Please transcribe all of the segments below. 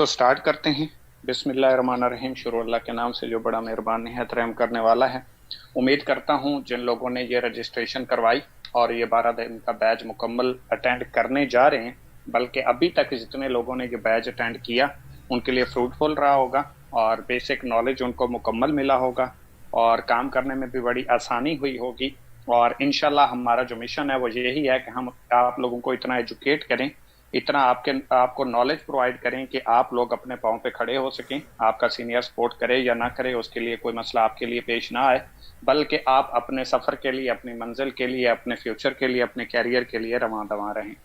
तो स्टार्ट करते हैं। बिस्मिल्लाहिर्रहमानिर्रहीम। शुरू अल्लाह के नाम से जो बड़ा मेहरबान निहायत रहम करने वाला है। उम्मीद करता हूँ जिन लोगों ने ये रजिस्ट्रेशन करवाई और ये 12 दिन का बैच मुकम्मल अटेंड करने जा रहे हैं, बल्कि अभी तक जितने लोगों ने ये बैच अटेंड किया उनके लिए फ्रूटफुल रहा होगा और बेसिक नॉलेज उनको मुकम्मल मिला होगा और काम करने में भी बड़ी आसानी हुई होगी। और इंशाल्लाह हमारा जो मिशन है वो यही है कि हम आप लोगों को इतना एजुकेट करें, इतना आपको नॉलेज प्रोवाइड करें कि आप लोग अपने पाँव पे खड़े हो सकें। आपका सीनियर सपोर्ट करे या ना करे उसके लिए कोई मसला आपके लिए पेश ना आए, बल्कि आप अपने सफ़र के लिए, अपनी मंजिल के लिए, अपने फ्यूचर के लिए, अपने कैरियर के लिए रवां दवां रहें।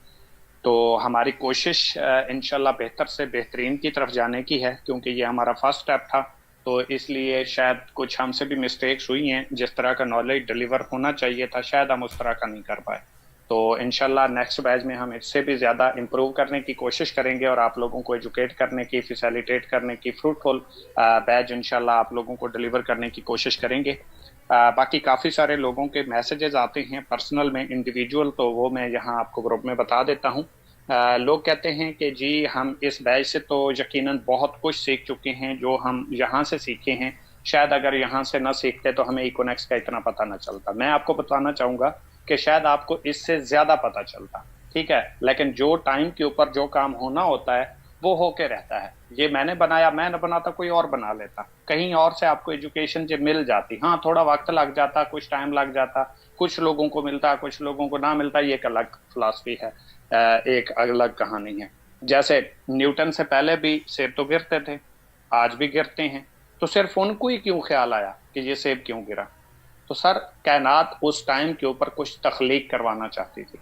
तो हमारी कोशिश इंशाल्लाह बेहतर से बेहतरीन की तरफ जाने की है, क्योंकि ये हमारा फर्स्ट स्टेप था। तो इसलिए शायद कुछ हमसे भी मिस्टेक्स हुई हैं। जिस तरह का नॉलेज डिलीवर होना चाहिए था शायद हम उस तरह का नहीं कर पाए। तो इंशाल्लाह नेक्स्ट बैच में हम इससे भी ज़्यादा इम्प्रूव करने की कोशिश करेंगे और आप लोगों को एजुकेट करने की, फैसिलिटेट करने की फ्रूटफुल बैच इंशाल्लाह आप लोगों को डिलीवर करने की कोशिश करेंगे। बाकी काफ़ी सारे लोगों के मैसेजेस आते हैं पर्सनल में, इंडिविजुअल, तो वो मैं यहाँ आपको ग्रुप में बता देता हूँ। लोग कहते हैं कि जी हम इस बैच से तो यकीनन बहुत कुछ सीख चुके हैं, जो हम यहाँ से सीखे हैं शायद अगर यहाँ से ना सीखते तो हमें इकोनेक्स का इतना पता ना चलता। मैं आपको बताना चाहूंगा कि शायद आपको इससे ज्यादा पता चलता, ठीक है, लेकिन जो टाइम के ऊपर जो काम होना होता है वो होके रहता है। ये मैंने बनाया, मैं न बनाता कोई और बना लेता, कहीं और से आपको एजुकेशन जो मिल जाती। हाँ, थोड़ा वक्त लग जाता, कुछ टाइम लग जाता, कुछ लोगों को मिलता, कुछ लोगों को ना मिलता, ये एक अलग फिलॉसफी है, एक अलग कहानी है। जैसे न्यूटन से पहले भी सेब तो गिरते थे, आज भी गिरते हैं, तो सिर्फ उनको ही क्यों ख्याल आया कि ये सेब क्यों गिरा? तो सर, कायनात उस टाइम के ऊपर कुछ तख्लीक करवाना चाहती थी।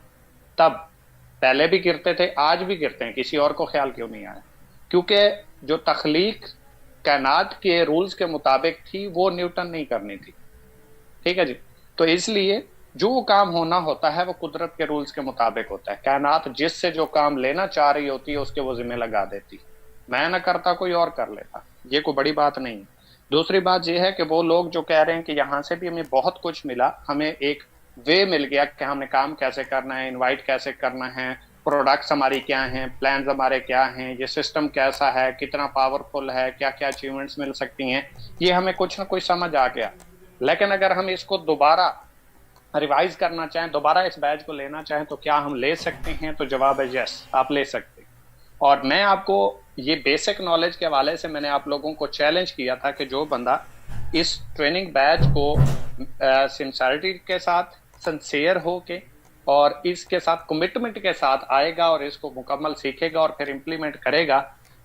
तब पहले भी गिरते थे, आज भी गिरते हैं, किसी और को ख्याल क्यों नहीं आया? क्योंकि जो तख्लीक कायनात के रूल्स के मुताबिक थी वो न्यूटन नहीं करनी थी, ठीक है जी। तो इसलिए जो काम होना होता है वो कुदरत के रूल्स के मुताबिक होता है। कायनात जिससे जो काम लेना चाह रही होती है उसके वो जिम्मे लगा देती। मैं ना करता, कोई और कर लेता, ये कोई बड़ी बात नहीं है। दूसरी बात यह है कि वो लोग जो कह रहे हैं कि यहाँ से भी हमें बहुत कुछ मिला, हमें एक वे मिल गया कि हमने काम कैसे करना है, इनवाइट कैसे करना है, प्रोडक्ट्स हमारी क्या हैं, प्लान्स हमारे क्या हैं, ये सिस्टम कैसा है, कितना पावरफुल है, क्या क्या अचीवमेंट्स मिल सकती हैं, ये हमें कुछ ना कुछ समझ आ गया। लेकिन अगर हम इसको दोबारा रिवाइज करना चाहें, दोबारा इस बैच को लेना चाहें, तो क्या हम ले सकते हैं? तो जवाब है यस, आप ले सकते हैं। और मैं आपको ये बेसिक नॉलेज के हवाले से मैंने आप लोगों को चैलेंज किया था कि जो बंदा इस ट्रेनिंग बैच को सिंसियरिटी के साथ, सिंसियर हो के और इसके साथ कमिटमेंट के साथ आएगा और इसको मुकम्मल सीखेगा और फिर इम्प्लीमेंट करेगा,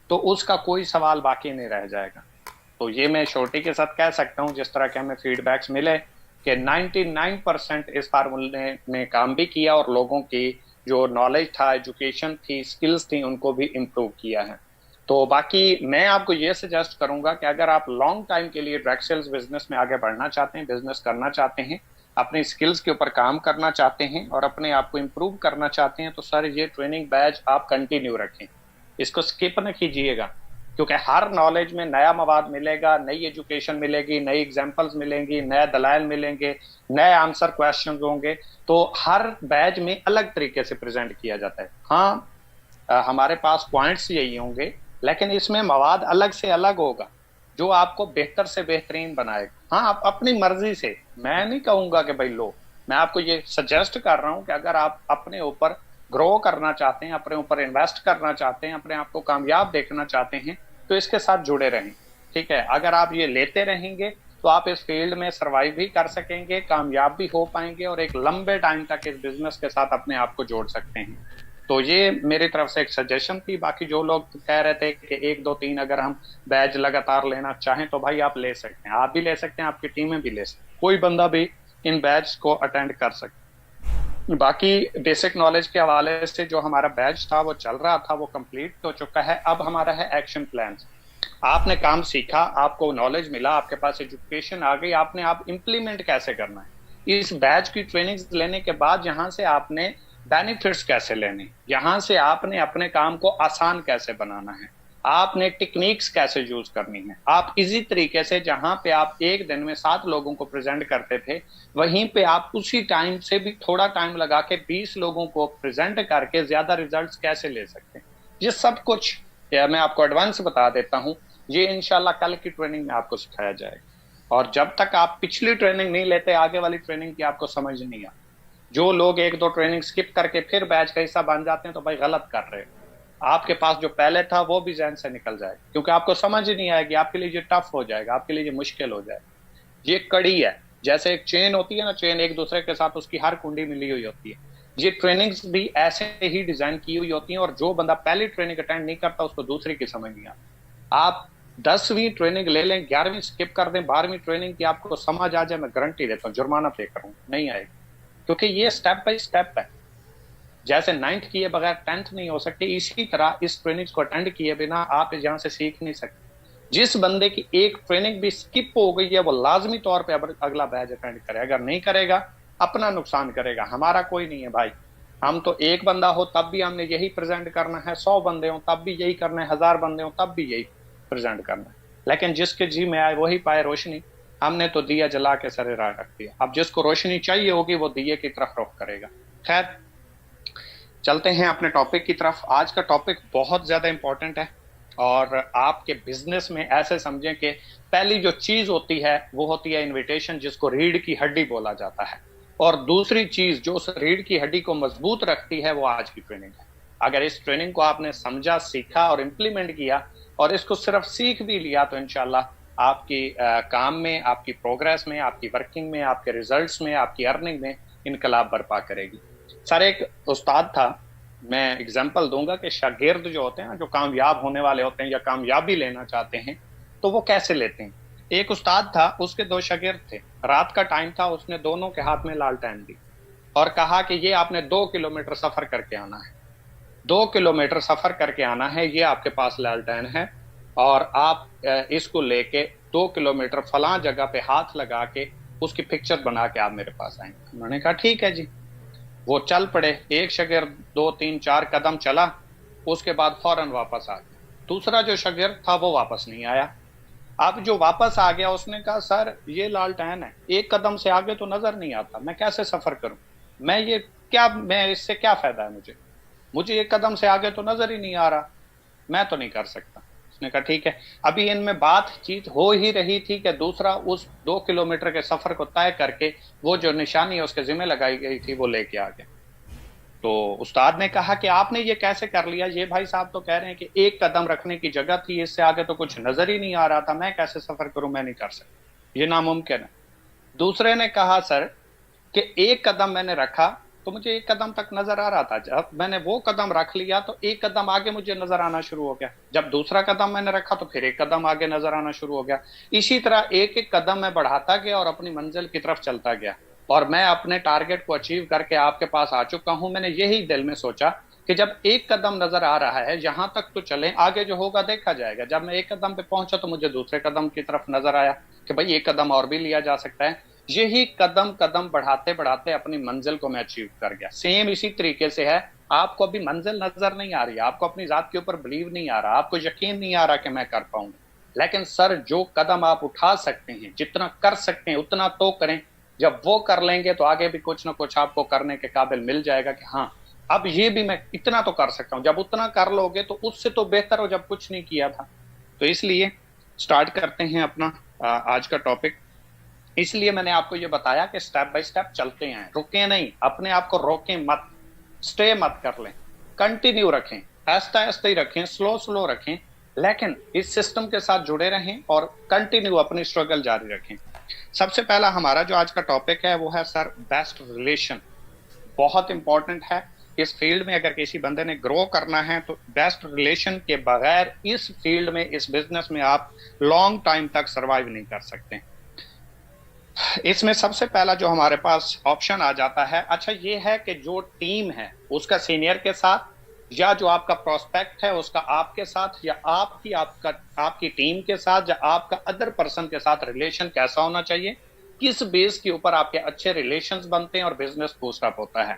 तो उसका कोई सवाल बाकी नहीं रह जाएगा। तो ये मैं श्योरिटी के साथ कह सकता हूँ, जिस तरह के हमें फीडबैक्स मिले कि 99% इस फार्मूले ने काम भी किया और लोगों की जो नॉलेज था, एजुकेशन थी, स्किल्स थी, उनको भी इम्प्रूव किया है। तो बाकी मैं आपको ये सजेस्ट करूंगा कि अगर आप लॉन्ग टाइम के लिए डायरेक्ट सेल्स बिजनेस में आगे बढ़ना चाहते हैं, बिजनेस करना चाहते हैं, अपनी स्किल्स के ऊपर काम करना चाहते हैं और अपने आप को इम्प्रूव करना चाहते हैं, तो सर ये ट्रेनिंग बैच आप कंटिन्यू रखें, इसको स्किप न कीजिएगा। क्योंकि हर नॉलेज में नया मवाद मिलेगा, नई एजुकेशन मिलेगी, नई एग्जांपल्स मिलेंगी, नए दलाइल मिलेंगे, नए आंसर क्वेश्चंस होंगे। तो हर बैच में अलग तरीके से प्रेजेंट किया जाता है। हाँ, हमारे पास पॉइंट्स यही होंगे, लेकिन इसमें मवाद अलग से अलग होगा जो आपको बेहतर से बेहतरीन बनाएगा। हाँ, आप अपनी मर्जी से, मैं नहीं कहूंगा कि भाई लो, मैं आपको ये सजेस्ट कर रहा हूं कि अगर आप अपने ऊपर ग्रो करना चाहते हैं, अपने ऊपर इन्वेस्ट करना चाहते हैं, अपने आप को कामयाब देखना चाहते हैं, तो इसके साथ जुड़े रहें, ठीक है। अगर आप ये लेते रहेंगे तो आप इस फील्ड में सर्वाइव भी कर सकेंगे, कामयाब भी हो पाएंगे और एक लंबे टाइम तक इस बिजनेस के साथ अपने आप को जोड़ सकते हैं। तो ये मेरी तरफ से एक सजेशन थी। बाकी जो लोग कह रहे थे कि 1 2 3 अगर हम बैच लगातार लेना चाहें तो भाई आप ले सकते हैं, आप भी ले सकते हैं, आपकी टीमें भी ले सकते हैं, कोई बंदा भी इन बैच को अटेंड कर सकते हैं। बाकी बेसिक नॉलेज के हवाले से जो हमारा बैच था वो चल रहा था, वो कंप्लीट हो चुका है। अब हमारा है एक्शन प्लान। आपने काम सीखा, आपको नॉलेज मिला, आपके पास एजुकेशन आ गई, आपने आप इम्प्लीमेंट कैसे करना है। इस बैच की ट्रेनिंग लेने के बाद यहाँ से आपने बेनिफिट्स कैसे लेने, यहाँ से आपने अपने काम को आसान कैसे बनाना है, आपने टेक्निक्स कैसे यूज करनी है। आप इसी तरीके से जहां पे आप एक दिन में 7 लोगों को प्रेजेंट करते थे, वहीं पे आप उसी टाइम से भी थोड़ा टाइम लगा के 20 लोगों को प्रेजेंट करके ज्यादा रिजल्ट्स कैसे ले सकते हैं। ये सब कुछ या मैं आपको एडवांस बता देता हूँ, ये इंशाल्लाह कल की ट्रेनिंग में आपको सिखाया जाएगा। और जब तक आप पिछली ट्रेनिंग नहीं लेते, आगे वाली ट्रेनिंग की आपको समझ नहीं आती। जो लोग एक दो ट्रेनिंग स्किप करके फिर बैच का हिस्सा बन जाते हैं तो भाई गलत कर रहे हो। आपके पास जो पहले था वो भी जहन से निकल जाएगा, क्योंकि आपको समझ ही नहीं आएगी, आपके लिए ये टफ हो जाएगा, आपके लिए ये मुश्किल हो जाएगा। ये कड़ी है, जैसे एक चेन होती है ना, चेन एक दूसरे के साथ उसकी हर कुंडी मिली हुई होती है। ये ट्रेनिंग्स भी ऐसे ही डिजाइन की हुई होती हैं, और जो बंदा पहली ट्रेनिंग अटेंड नहीं करता उसको दूसरी की समझ नहीं आती। आप 10वीं ट्रेनिंग ले लें, 11वीं स्किप कर दें, 12वीं ट्रेनिंग की आपको समझ आ जाए, मैं गारंटी देता हूँ जुर्माना पे करूँ नहीं आएगी, क्योंकि ये स्टेप बाय स्टेप है। जैसे 9th किए बगैर 10th नहीं हो सकती, इसी तरह इस ट्रेनिंग को अटेंड किए बिना आप यहाँ से सीख नहीं सकते। जिस बंदे की एक ट्रेनिंग भी स्किप हो गई है वो लाजमी तौर पे अगला बैच अटेंड करे, अगर नहीं करेगा अपना नुकसान करेगा, हमारा कोई नहीं है भाई। हम तो एक बंदा हो तब भी हमने यही प्रेजेंट करना है, 100 बंदे हो तब भी यही करना है, 1000 बंदे हो तब भी यही प्रेजेंट करना है। लेकिन जिसके जी में आए वही पाए रोशनी। हमने तो दिया जला के सरे राह रख दिया, अब जिसको रोशनी चाहिए होगी वो दिए की तरफ रुख करेगा। खैर, चलते हैं अपने टॉपिक की तरफ। आज का टॉपिक बहुत ज्यादा इंपॉर्टेंट है, और आपके बिजनेस में ऐसे समझें कि पहली जो चीज होती है वो होती है इनविटेशन, जिसको रीढ़ की हड्डी बोला जाता है। और दूसरी चीज जो उस रीढ़ की हड्डी को मजबूत रखती है वो आज की ट्रेनिंग है। अगर इस ट्रेनिंग को आपने समझा, सीखा और इम्प्लीमेंट किया, और इसको सिर्फ सीख भी लिया, तो इंशाल्लाह आपकी काम में, आपकी प्रोग्रेस में, आपकी वर्किंग में, आपके रिजल्ट्स में, आपकी अर्निंग में इनकलाब बर्पा करेगी। सर, एक उस्ताद था, मैं एग्जांपल दूंगा कि शागिर्द जो होते हैं ना, जो कामयाब होने वाले होते हैं या कामयाबी लेना चाहते हैं, तो वो कैसे लेते हैं। एक उस्ताद था, उसके 2 शागिर्द थे। रात का टाइम था, उसने दोनों के हाथ में लालटेन दी और कहा कि ये आपने 2 किलोमीटर सफर करके आना है, 2 किलोमीटर सफर करके आना है, ये आपके पास लालटेन है, और आप इसको लेके 2 किलोमीटर फलां जगह पे हाथ लगा के उसकी पिक्चर बना के आप मेरे पास आएंगे। उन्होंने कहा ठीक है जी। वो चल पड़े। एक शागिर्द 2 3 4 कदम चला, उसके बाद फौरन वापस आ गया। दूसरा जो शागिर्द था वो वापस नहीं आया। अब जो वापस आ गया उसने कहा सर ये लालटेन है, 1 कदम से आगे तो नजर नहीं आता, मैं कैसे सफर करूं, मैं इससे क्या फायदा है, मुझे 1 कदम से आगे तो नजर ही नहीं आ रहा, मैं तो नहीं कर सकता। उसने कहा ठीक है। अभी इनमें बातचीत हो ही रही थी कि दूसरा उस 2 किलोमीटर के सफर को तय करके वो जो निशानी है उसके जिम्मे लगाई गई थी वो लेके आ गया। तो उस्ताद ने कहा कि आपने ये कैसे कर लिया, ये भाई साहब तो कह रहे हैं कि 1 कदम रखने की जगह थी, इससे आगे तो कुछ नजर ही नहीं आ रहा था, मैं कैसे सफर करूं, मैं नहीं कर सकता, ये नामुमकिन है। दूसरे ने कहा सर कि 1 कदम मैंने रखा तो मुझे 1 कदम तक नजर आ रहा था, जब मैंने वो कदम रख लिया तो 1 कदम आगे मुझे नजर आना शुरू हो गया, जब दूसरा कदम मैंने रखा तो फिर 1 कदम आगे नजर आना शुरू हो गया। इसी तरह एक एक कदम मैं बढ़ाता गया और अपनी मंजिल की तरफ चलता गया, और मैं अपने टारगेट को अचीव करके आपके पास आ चुका हूं। मैंने यही दिल में सोचा कि जब 1 कदम नजर आ रहा है, यहां तक तो चलें, आगे जो होगा देखा जाएगा। जब मैं 1 कदम पे पहुंचा तो मुझे दूसरे कदम की तरफ नजर आया कि भाई 1 कदम और भी लिया जा सकता है। यही कदम कदम बढ़ाते बढ़ाते अपनी मंजिल को मैं अचीव कर गया। सेम इसी तरीके से है, आपको अभी मंजिल नजर नहीं आ रही, आपको अपनी जात के ऊपर बिलीव नहीं आ रहा, आपको यकीन नहीं आ रहा कि मैं कर पाऊंगा, लेकिन सर जो कदम आप उठा सकते हैं, जितना कर सकते हैं उतना तो करें। जब वो कर लेंगे तो आगे भी कुछ ना कुछ आपको करने के काबिल मिल जाएगा कि हाँ अब ये भी मैं इतना तो कर सकता हूं। जब उतना कर लोगे तो उससे तो बेहतर हो जब कुछ नहीं किया था। तो इसलिए स्टार्ट करते हैं अपना आज का टॉपिक। इसलिए मैंने आपको ये बताया कि स्टेप बाय स्टेप चलते हैं, रुके नहीं, अपने आप को रोकें मत, स्टे मत कर लें, कंटिन्यू रखें, आहिस्ता आहिस्ता ही रखें, स्लो स्लो रखें, लेकिन इस सिस्टम के साथ जुड़े रहें और कंटिन्यू अपनी स्ट्रगल जारी रखें। सबसे पहला हमारा जो आज का टॉपिक है वो है सर बेस्ट रिलेशन। बहुत इंपॉर्टेंट है इस फील्ड में, अगर किसी बंदे ने ग्रो करना है तो बेस्ट रिलेशन के बगैर इस फील्ड में, इस बिजनेस में आप लॉन्ग टाइम तक सर्वाइव नहीं कर सकते। इसमें सबसे पहला जो हमारे पास ऑप्शन आ जाता है, अच्छा ये है कि जो टीम है उसका सीनियर के साथ, या जो आपका प्रोस्पेक्ट है उसका आपके साथ, या आपकी टीम के साथ, या आपका अदर पर्सन के साथ रिलेशन कैसा होना चाहिए, किस बेस के ऊपर आपके अच्छे रिलेशंस बनते हैं और बिजनेस बूस्ट अप होता है।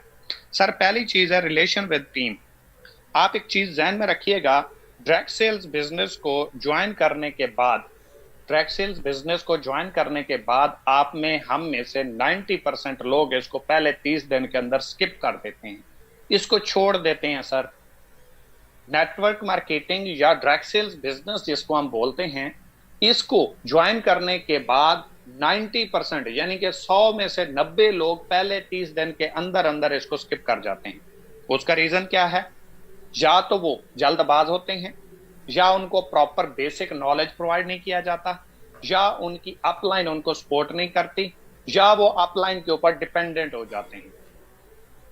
सर पहली चीज है रिलेशन विद टीम। आप एक चीज ध्यान में रखिएगा, डायरेक्ट सेल्स बिजनेस को ज्वाइन करने के बाद, आप में, हम में से 90% लोग इसको पहले 30 दिन के अंदर स्किप कर देते हैं, इसको छोड़ देते हैं सर। नेटवर्क मार्केटिंग या डायरेक्ट सेल्स बिजनेस जिसको हम बोलते हैं, इसको ज्वाइन करने के बाद 90% यानी कि 100 में से 90 लोग पहले 30 दिन के अंदर अंदर इसको स्किप कर जाते हैं। उसका रीजन क्या है? या तो वो जल्दबाज होते हैं, या उनको प्रॉपर बेसिक नॉलेज प्रोवाइड नहीं किया जाता, या उनकी अपलाइन उनको सपोर्ट नहीं करती, या वो अपलाइन के ऊपर डिपेंडेंट हो जाते हैं।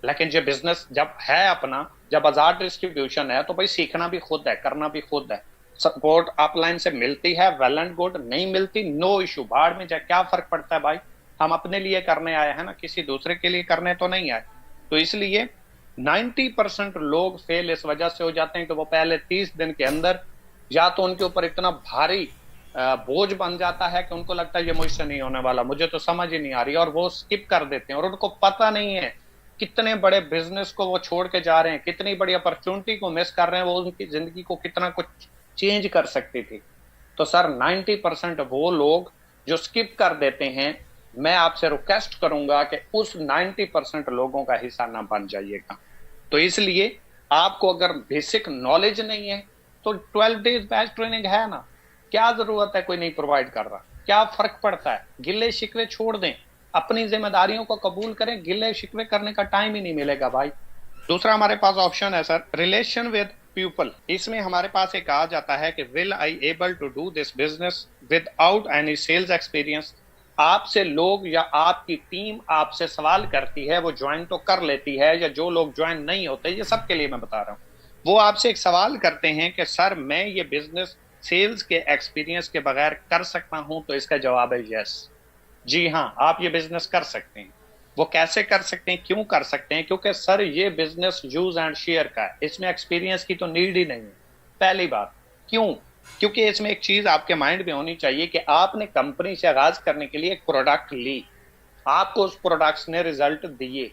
लेकिन जो बिजनेस जब है अपना, जब आजाद डिस्ट्रीब्यूशन है, तो भाई सीखना भी खुद है, करना भी खुद है। सपोर्ट अपलाइन से मिलती है, वेल एंड गुड, नहीं मिलती नो इशू, बाहर में जाए, क्या फर्क पड़ता है भाई, हम अपने लिए करने आए हैं ना, किसी दूसरे के लिए करने तो नहीं आए। तो इसलिए 90% लोग फेल इस वजह से हो जाते हैं कि वो पहले 30 दिन के अंदर या तो उनके ऊपर इतना भारी बोझ बन जाता है कि उनको लगता है ये मुझसे नहीं होने वाला, मुझे तो समझ ही नहीं आ रही, और वो स्किप कर देते हैं। और उनको पता नहीं है कितने बड़े बिजनेस को वो छोड़ के जा रहे हैं, कितनी बड़ी अपॉर्चुनिटी को मिस कर रहे हैं, वो उनकी जिंदगी को कितना कुछ चेंज कर सकती थी। तो सर 90% वो लोग जो स्किप कर देते हैं, मैं आपसे रिक्वेस्ट करूंगा कि उस 90% लोगों का हिस्सा ना बन जाइएगा। तो इसलिए आपको अगर बेसिक नॉलेज नहीं है तो 12 डेज बैच ट्रेनिंग है ना, क्या जरूरत है कोई नहीं प्रोवाइड कर रहा, क्या फर्क पड़ता है? गिले शिकवे छोड़ दें, अपनी जिम्मेदारियों को कबूल करें, गिले शिकवे करने का टाइम ही नहीं मिलेगा भाई। दूसरा हमारे पास ऑप्शन है सर रिलेशन विद पीपल। इसमें हमारे पास एक कहा जाता है कि will I able to do this business without any sales experience. आपसे लोग या आपकी टीम आपसे सवाल करती है, वो ज्वाइन तो कर लेती है, या जो लोग ज्वाइन नहीं होते, ये सबके लिए मैं बता रहा हूँ, वो आपसे एक सवाल करते हैं कि सर मैं ये बिजनेस सेल्स के एक्सपीरियंस के बगैर कर सकता हूं? तो इसका जवाब है यस, जी हाँ, आप ये बिजनेस कर सकते हैं। वो कैसे कर सकते हैं, क्यों कर सकते हैं? क्योंकि सर ये बिजनेस यूज एंड शेयर का है, इसमें एक्सपीरियंस की तो नीड ही नहीं है, पहली बात। क्यों? क्योंकि इसमें एक चीज आपके माइंड में होनी चाहिए कि आपने कंपनी से आगाज करने के लिए एक प्रोडक्ट ली, आपको उस प्रोडक्ट्स ने रिजल्ट दिए,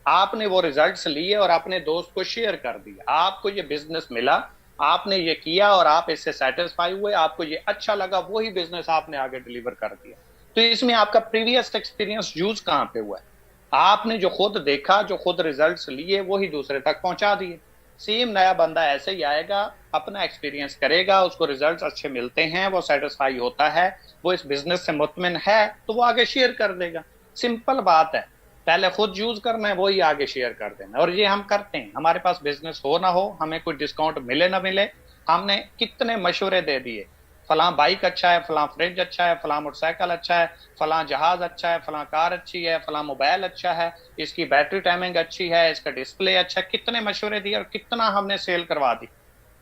आपने वो रिजल्ट्स लिए और अपने दोस्त को शेयर कर दिया, आपको ये बिजनेस मिला, आपने ये किया और आप इससे सेटिस्फाई हुए, आपको ये अच्छा लगा, वही बिजनेस आपने आगे डिलीवर कर दिया। तो इसमें आपका प्रीवियस एक्सपीरियंस यूज कहां पे हुआ है? आपने जो खुद देखा, जो खुद रिजल्ट्स लिए, वही दूसरे तक पहुंचा दिए। सेम नया बंदा ऐसे ही आएगा, अपना एक्सपीरियंस करेगा, उसको रिजल्ट्स अच्छे मिलते हैं, वो सेटिस्फाई होता है, वो इस बिजनेस से मुतमिन है, तो वो आगे शेयर कर देगा। सिंपल बात है, पहले खुद यूज करना है, वही आगे शेयर कर देना। और ये हम करते हैं, हमारे पास बिजनेस हो ना हो, हमें कोई डिस्काउंट मिले ना मिले, हमने कितने मशवरे दे दिए, फलां बाइक अच्छा है, फलां फ्रिज अच्छा है, फलां मोटरसाइकिल अच्छा है, फलां जहाज अच्छा है, फलां कार अच्छी है, फलां मोबाइल अच्छा है, इसकी बैटरी टाइमिंग अच्छी है, इसका डिस्प्ले अच्छा है, कितने मशवरे दिए और कितना हमने सेल करवा दी।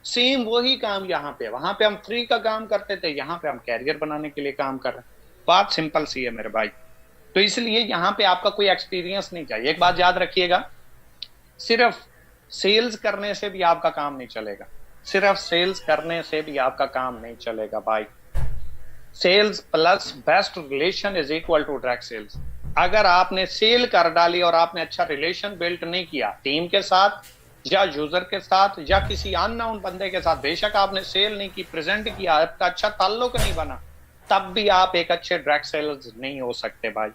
सेम वही काम यहाँ पे, वहां पे हम फ्री का काम करते थे, यहाँ पे हम कैरियर बनाने के लिए काम कर रहे हैं। बात सिंपल सी है मेरे भाई। तो इसलिए यहाँ पे आपका कोई एक्सपीरियंस नहीं चाहिए। एक बात याद रखिएगा, सिर्फ सेल्स करने से भी आपका काम नहीं चलेगा, सिर्फ सेल्स करने से भी आपका काम नहीं चलेगा भाई। Sales plus best relation is equal to direct sales. अगर आपने सेल कर डाली और आपने अच्छा रिलेशन बिल्ड नहीं किया टीम के साथ या यूजर के साथ या किसी अननोन बंदे के साथ, बेशक आपने सेल नहीं की, प्रेजेंट किया, आपका अच्छा ताल्लुक नहीं बना, तब भी आप एक अच्छे डायरेक्ट सेल्स नहीं हो सकते भाई।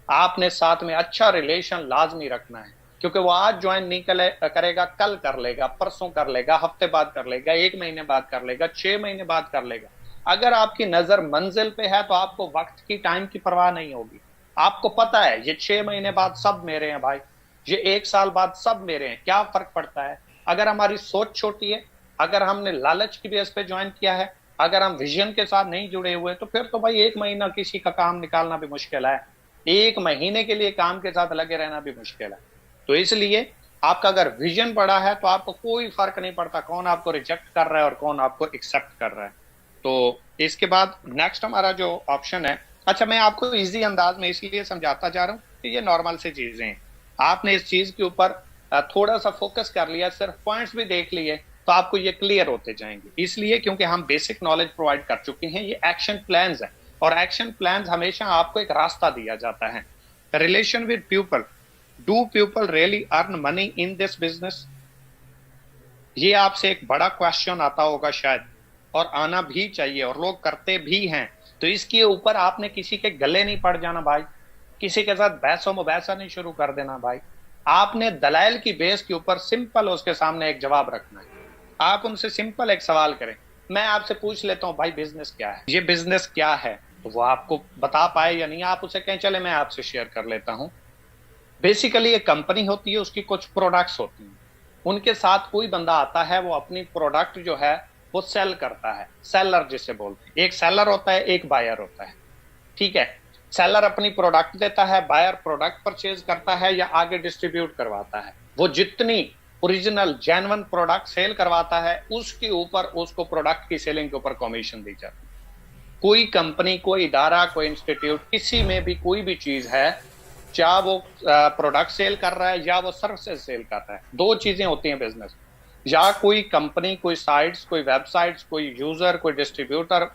आपने साथ में अच्छा रिलेशन लाजमी रखना है, क्योंकि वो आज ज्वाइन नहीं करेगा, कल कर लेगा, परसों कर लेगा, हफ्ते बाद कर लेगा, 1 महीने बाद कर लेगा, 6 महीने बाद कर लेगा। अगर आपकी नजर मंजिल पे है तो आपको वक्त की, टाइम की परवाह नहीं होगी। आपको पता है ये 6 महीने बाद सब मेरे हैं भाई, ये 1 साल बाद सब मेरे हैं, क्या फर्क पड़ता है? अगर हमारी सोच छोटी है, अगर हमने लालच की बेस पे ज्वाइन किया है, अगर हम विजन के साथ नहीं जुड़े हुए, तो फिर तो भाई 1 महीना किसी का काम निकालना भी मुश्किल है, 1 महीने के लिए काम के साथ लगे रहना भी मुश्किल है। तो इसलिए आपका अगर विजन बड़ा है तो आपको कोई फर्क नहीं पड़ता कौन आपको रिजेक्ट कर रहा है और कौन आपको एक्सेप्ट कर रहा है। तो इसके बाद नेक्स्ट हमारा जो ऑप्शन है, अच्छा मैं आपको इजी अंदाज में इसलिए समझाता जा रहा हूँ कि ये नॉर्मल से चीजें हैं, आपने इस चीज के ऊपर थोड़ा सा फोकस कर लिया, सिर्फ पॉइंट्स भी देख लिए, तो आपको ये क्लियर होते जाएंगे। इसलिए क्योंकि हम बेसिक नॉलेज प्रोवाइड कर चुके हैं, ये एक्शन प्लान्स है, और एक्शन प्लान्स हमेशा आपको एक रास्ता दिया जाता है। Relation with people, do people really earn money in this business? ये आपसे एक बड़ा क्वेश्चन आता होगा शायद, और आना भी चाहिए, और लोग करते भी हैं। तो इसके ऊपर आपने किसी के गले नहीं पड़ जाना भाई, किसी के साथ बहसो मुबहसा नहीं शुरू कर देना भाई। आपने दलाइल की बेस के ऊपर सिंपल उसके सामने एक जवाब रखना है। आप उनसे सिंपल एक सवाल करें, मैं आपसे पूछ लेता हूं भाई बिजनेस क्या है, ये बिजनेस क्या है, तो वो आपको बता पाए या नहीं, आप उसे कहें चले मैं आपसे शेयर कर लेता हूं। बेसिकली एक कंपनी होती है, उसकी कुछ प्रोडक्ट्स होती हैं, उनके साथ कोई बंदा आता है, वो अपनी प्रोडक्ट जो है वो सेल करता है, सेलर जिसे बोलते हैं। एक सेलर होता है, एक बायर होता है, ठीक है। सेलर अपनी प्रोडक्ट देता है, बायर प्रोडक्ट परचेज करता है या आगे डिस्ट्रीब्यूट करवाता है। वो जितनी ओरिजिनल जेन्युइन प्रोडक्ट सेल करवाता है, उसके ऊपर उसको प्रोडक्ट की सेलिंग के ऊपर कमीशन दी जाती है। कोई कंपनी, कोई इदारा, कोई इंस्टीट्यूट, किसी में भी कोई भी चीज है, चाहे वो प्रोडक्ट सेल कर रहा है या वो सर्विसेज सेल कर रहा है, दो चीजें होती हैं बिजनेस। या कोई कंपनी, कोई साइट्स, कोई वेबसाइट्स, कोई यूजर, कोई डिस्ट्रीब्यूटर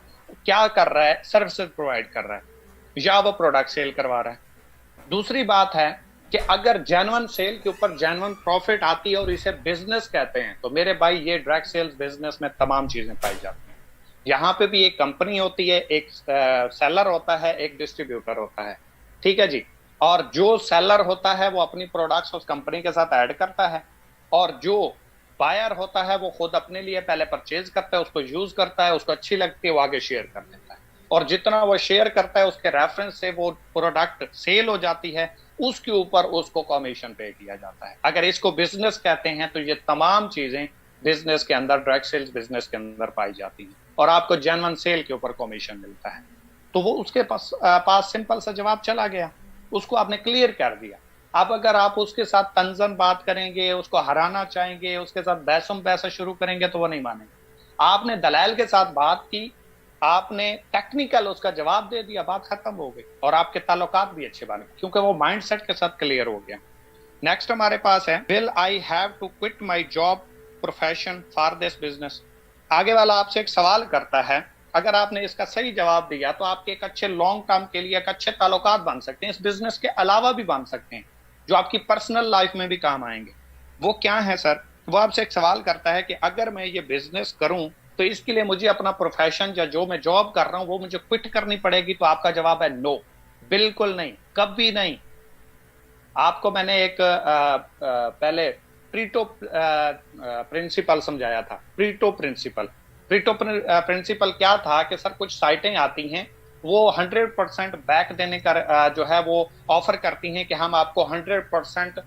क्या कर रहा है, सर्विसेज प्रोवाइड कर रहा है, या वो प्रोडक्ट सेल करवा रहा है। दूसरी बात है कि अगर जेन्युइन सेल के ऊपर जेन्युइन प्रॉफिट आती है और इसे बिजनेस कहते हैं, तो मेरे भाई ये डायरेक्ट सेल्स बिजनेस में तमाम चीजें पाई जाती हैं। यहाँ पे भी एक कंपनी होती है, एक सेलर होता है, एक डिस्ट्रीब्यूटर होता है, ठीक है जी। और जो सेलर होता है वो अपनी प्रोडक्ट्स उस कंपनी के साथ ऐड करता है, और जो बायर होता है वो खुद अपने लिए पहले परचेज करता है, उसको यूज करता है, उसको अच्छी लगती है, वो आगे शेयर कर देता है, और जितना वो शेयर करता है उसके रेफरेंस से वो प्रोडक्ट सेल हो जाती है, उसके ऊपर उसको कमीशन पे किया जाता है। अगर इसको बिजनेस कहते हैं तो ये तमाम चीजें बिजनेस के अंदर, डायरेक्ट सेल्स बिजनेस के अंदर पाई जाती हैं, और आपको जेन्युइन सेल के ऊपर कमीशन मिलता है। तो वो उसके पास सिंपल सा जवाब चला गया, उसको आपने क्लियर कर दिया। अब अगर आप उसके साथ तंजन बात करेंगे, उसको हराना चाहेंगे, उसके साथ बहसम बहसा शुरू करेंगे, तो वो नहीं मानेंगे। आपने दलाल के साथ बात की, आपने टेक्निकल उसका जवाब दे दिया, बात खत्म हो गई, और आपके ताल्लुकात भी अच्छे बन गए, क्योंकि वो माइंडसेट के साथ क्लियर हो गया। नेक्स्ट हमारे पास है, will I have to quit my job profession for this business. आगे वाला आपसे एक सवाल करता है, अगर आपने इसका सही जवाब दिया तो आपके एक अच्छे लॉन्ग टर्म के लिए एक अच्छे ताल्लुकात बन सकते हैं, इस बिजनेस के अलावा भी बन सकते हैं, जो आपकी पर्सनल लाइफ में भी काम आएंगे। वो क्या है सर? वो आपसे एक सवाल करता है कि अगर मैं ये बिजनेस करूं तो इसके लिए मुझे अपना प्रोफेशन या जो मैं जॉब कर रहा हूं वो मुझे क्विट करनी पड़ेगी? तो आपका जवाब है नो, बिल्कुल नहीं, कभी नहीं। आपको मैंने एक पहले प्रीटो प्रिंसिपल समझाया था। प्रीटो प्रिंसिपल क्या था कि सर कुछ साइटें आती हैं, वो 100% बैक देने का जो है वो ऑफर करती हैं कि हम आपको 100%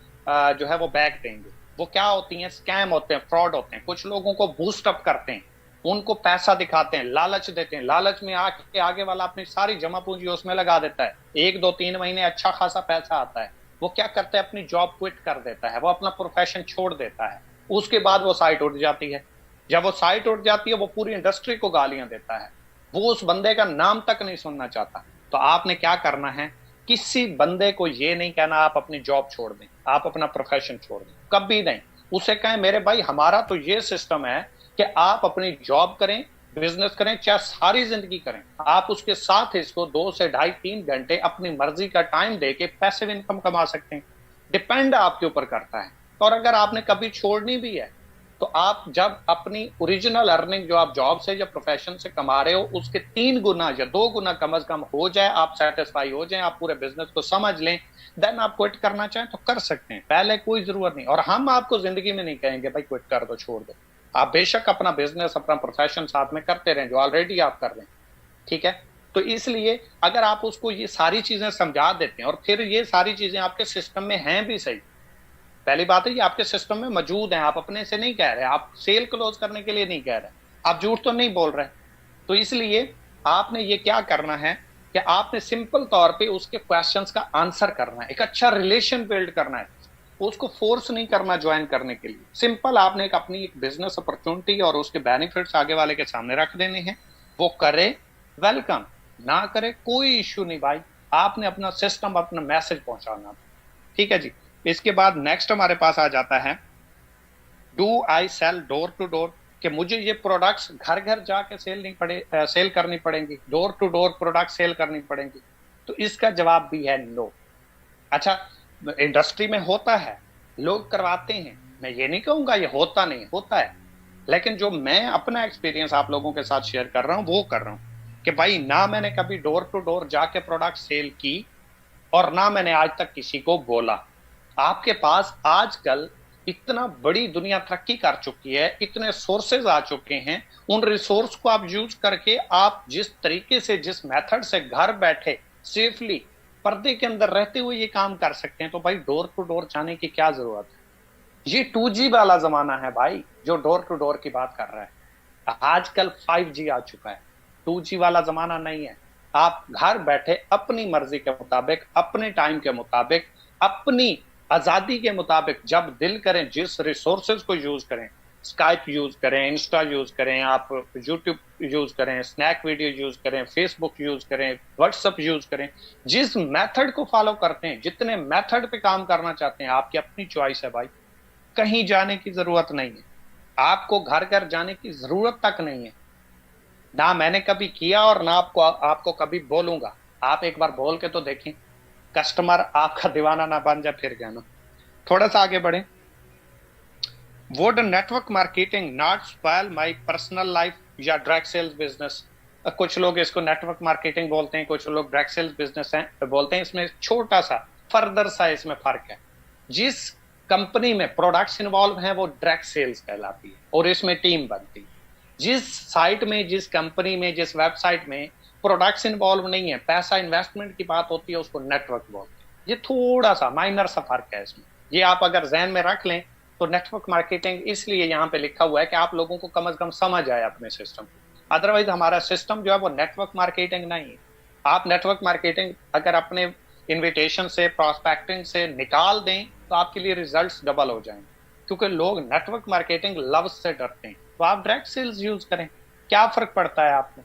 जो है वो बैक देंगे। वो क्या होती हैं? स्कैम होते हैं, फ्रॉड होते हैं। कुछ लोगों को बूस्ट अप करते हैं, उनको पैसा दिखाते हैं, लालच देते हैं, लालच में आके आगे वाला अपनी सारी जमा पूंजी उसमें लगा देता है, 1 2 3 महीने अच्छा खासा पैसा आता है, वो क्या करता है, अपनी जॉब क्विट कर देता है, वो अपना प्रोफेशन छोड़ देता है। उसके बाद वो साइट उठ जाती है, जब वो साइट उठ जाती है वो पूरी इंडस्ट्री को गालियां देता है, वो उस बंदे का नाम तक नहीं सुनना चाहता। तो आपने क्या करना है, किसी बंदे को ये नहीं कहना आप अपनी जॉब छोड़ दें, आप अपना प्रोफेशन छोड़ दें, कभी नहीं। उसे कहें मेरे भाई हमारा तो ये सिस्टम है कि आप अपनी जॉब करें, बिजनेस करें, चाहे सारी जिंदगी करें, आप उसके साथ इसको 2 से 2.5 3 घंटे अपनी मर्जी का टाइम देके पैसिव इनकम कमा सकते हैं। डिपेंड आपके ऊपर करता है। और अगर आपने कभी छोड़नी भी है तो आप जब अपनी ओरिजिनल अर्निंग जो आप जॉब से या प्रोफेशन से कमा रहे हो उसके 3 गुना या 2 गुना कम अज कम हो जाए, आप सेटिस्फाई हो जाए, आप पूरे बिजनेस को समझ लें, देन आप क्विट करना चाहें तो कर सकते हैं, पहले कोई जरूरत नहीं। और हम आपको जिंदगी में नहीं कहेंगे भाई क्विट कर दो, छोड़ दो। आप बेशक अपना बिजनेस, अपना प्रोफेशन साथ में करते रहें जो ऑलरेडी आप कर रहे हैं, ठीक है। तो इसलिए अगर आप उसको ये सारी चीजें समझा देते हैं और फिर ये सारी चीजें आपके सिस्टम में हैं भी सही, पहली बात है ये आपके सिस्टम में मौजूद हैं, आप अपने से नहीं कह रहे, आप सेल क्लोज करने के लिए नहीं कह रहे, आप झूठ तो नहीं बोल रहे। तो इसलिए आपने ये क्या करना है कि आपने सिंपल तौर पे उसके क्वेश्चंस का आंसर करना है, एक अच्छा रिलेशन बिल्ड करना है, उसको फोर्स नहीं करना ज्वाइन करने के लिए। सिंपल आपने एक अपनी एक बिजनेस अपॉर्चुनिटी और उसके बेनिफिट्स आगे वाले के सामने रख देने हैं, वो करे वेलकम, ना करे कोई इश्यू नहीं भाई, आपने अपना सिस्टम, अपना मैसेज पहुंचाना, ठीक है जी। इसके बाद नेक्स्ट हमारे पास आ जाता है, do I sell door to door, कि मुझे ये प्रोडक्ट्स घर घर जाके सेल करनी पड़ेंगी, door to door product sale करनी पड़ेंगी? तो इसका जवाब भी है नो। अच्छा, इंडस्ट्री में होता है, लोग करवाते हैं, मैं ये नहीं कहूंगा ये होता नहीं, होता है, लेकिन जो मैं अपना एक्सपीरियंस आप लोगों के साथ शेयर कर रहा हूं वो कर रहा हूं कि भाई ना मैंने कभी डोर टू डोर जाके प्रोडक्ट सेल की और ना मैंने आज तक किसी को बोला। आपके पास आजकल इतना बड़ी दुनिया तरक्की कर चुकी है, इतने सोर्सेज आ चुके हैं, उन रिसोर्स को आप यूज करके आप जिस तरीके से, जिस मेथड से घर बैठे सेफली पर्दे के अंदर रहते हुए ये काम कर सकते हैं, तो भाई डोर टू डोर जाने की क्या जरूरत है। ये 2G वाला जमाना है भाई, जो डोर टू डोर की बात कर रहा है। आजकल 5G आ चुका है, 2G वाला जमाना नहीं है। आप घर बैठे अपनी मर्जी के मुताबिक, अपने टाइम के मुताबिक, अपनी आजादी के मुताबिक जब दिल करें जिस रिसोर्सेज को यूज करें, स्काइप यूज करें, इंस्टा यूज करें, आप यूट्यूब यूज करें, स्नैक वीडियो यूज करें, फेसबुक यूज करें, व्हाट्सएप यूज करें, जिस मेथड को फॉलो करते हैं, जितने मेथड पे काम करना चाहते हैं, आपकी अपनी चॉइस है भाई। कहीं जाने की जरूरत नहीं है, आपको घर घर जाने की जरूरत तक नहीं है। ना मैंने कभी किया और ना आपको कभी बोलूंगा। आप एक बार बोल के तो देखें, कस्टमर आपका दीवाना ना बन जाए फिर कहना। थोड़ा सा आगे बढ़े। Would network marketing not spoil my personal life या डायरेक्ट सेल्स बिजनेस? कुछ लोग इसको नेटवर्क मार्केटिंग बोलते हैं, कुछ लोग डायरेक्ट सेल्स बिजनेस है बोलते हैं। इसमें छोटा सा फर्दर सा इसमें फर्क है। जिस कंपनी में प्रोडक्ट्स इन्वॉल्व हैं वो डायरेक्ट सेल्स कहलाती है और इसमें टीम बनती है। जिस साइट में, जिस कंपनी में, जिस वेबसाइट में प्रोडक्ट्स इन्वॉल्व नहीं है, पैसा इन्वेस्टमेंट की बात होती है, उसको नेटवर्क बोलते हैं। ये थोड़ा सा माइनर सा फर्क है इसमें। ये आप अगर जहन में रख लें तो नेटवर्क मार्केटिंग इसलिए यहाँ पे लिखा हुआ है कि आप लोगों को कम से कम समझ आए अपने सिस्टम। अदरवाइज हमारा सिस्टम जो है वो नेटवर्क मार्केटिंग नहीं है। आप नेटवर्क मार्केटिंग अगर अपने इन्विटेशन से, प्रोस्पेक्टिंग से निकाल दें तो आपके लिए रिजल्ट्स डबल हो जाएंगे, क्योंकि लोग नेटवर्क मार्केटिंग लव से डरते हैं। तो आप डायरेक्ट सेल्स यूज करें, क्या फर्क पड़ता है आपको।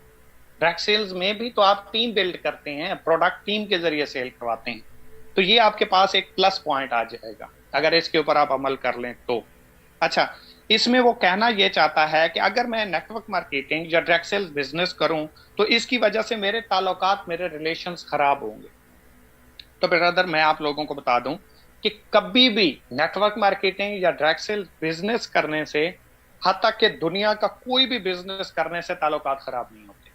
डायरेक्ट सेल्स में भी तो आप टीम बिल्ड करते हैं, प्रोडक्ट टीम के जरिए सेल करवाते हैं। तो ये आपके पास एक प्लस पॉइंट आ जाएगा अगर इसके ऊपर आप अमल कर लें तो। अच्छा, इसमें वो कहना ये चाहता है कि अगर मैं नेटवर्क मार्केटिंग या डायरेक्ट सेल्स बिजनेस करूं तो इसकी वजह से मेरे ताल्लुकात, मेरे रिलेशंस खराब होंगे। तो ब्रदर मैं आप लोगों को बता दूं कि कभी भी नेटवर्क मार्केटिंग या डायरेक्ट सेल्स बिजनेस करने से, हत्ता कि दुनिया का कोई भी बिजनेस करने से ताल्लुकात खराब नहीं होते।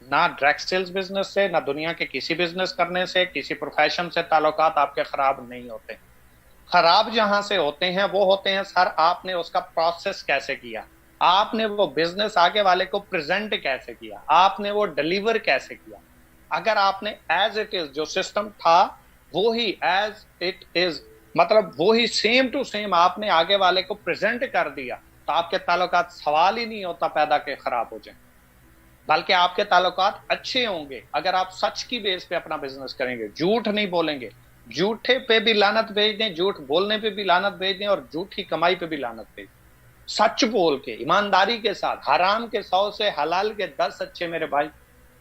ना डायरेक्ट सेल्स बिजनेस से, ना दुनिया के किसी बिजनेस करने से, किसी प्रोफेशन से ताल्लुकात आपके खराब नहीं होते। खराब जहां से होते हैं वो होते हैं सर आपने उसका प्रोसेस कैसे किया, आपने वो बिजनेस आगे वाले को प्रेजेंट कैसे किया, आपने वो डिलीवर कैसे किया। अगर आपने एज इट इज जो सिस्टम था वो ही एज इट इज, मतलब वो ही सेम टू सेम आपने आगे वाले को प्रेजेंट कर दिया, तो आपके ताल्लुकात सवाल ही नहीं होता पैदा के खराब हो जाए, बल्कि आपके ताल्लुकात अच्छे होंगे अगर आप सच की बेस पे अपना बिजनेस करेंगे, झूठ नहीं बोलेंगे। झूठे पे भी लानत भेज दें, झूठ बोलने पे भी लानत भेज दें और झूठी कमाई पे भी लानत भेज दें। सच बोल के, ईमानदारी के साथ, हराम के 100 से हलाल के 10 अच्छे मेरे भाई।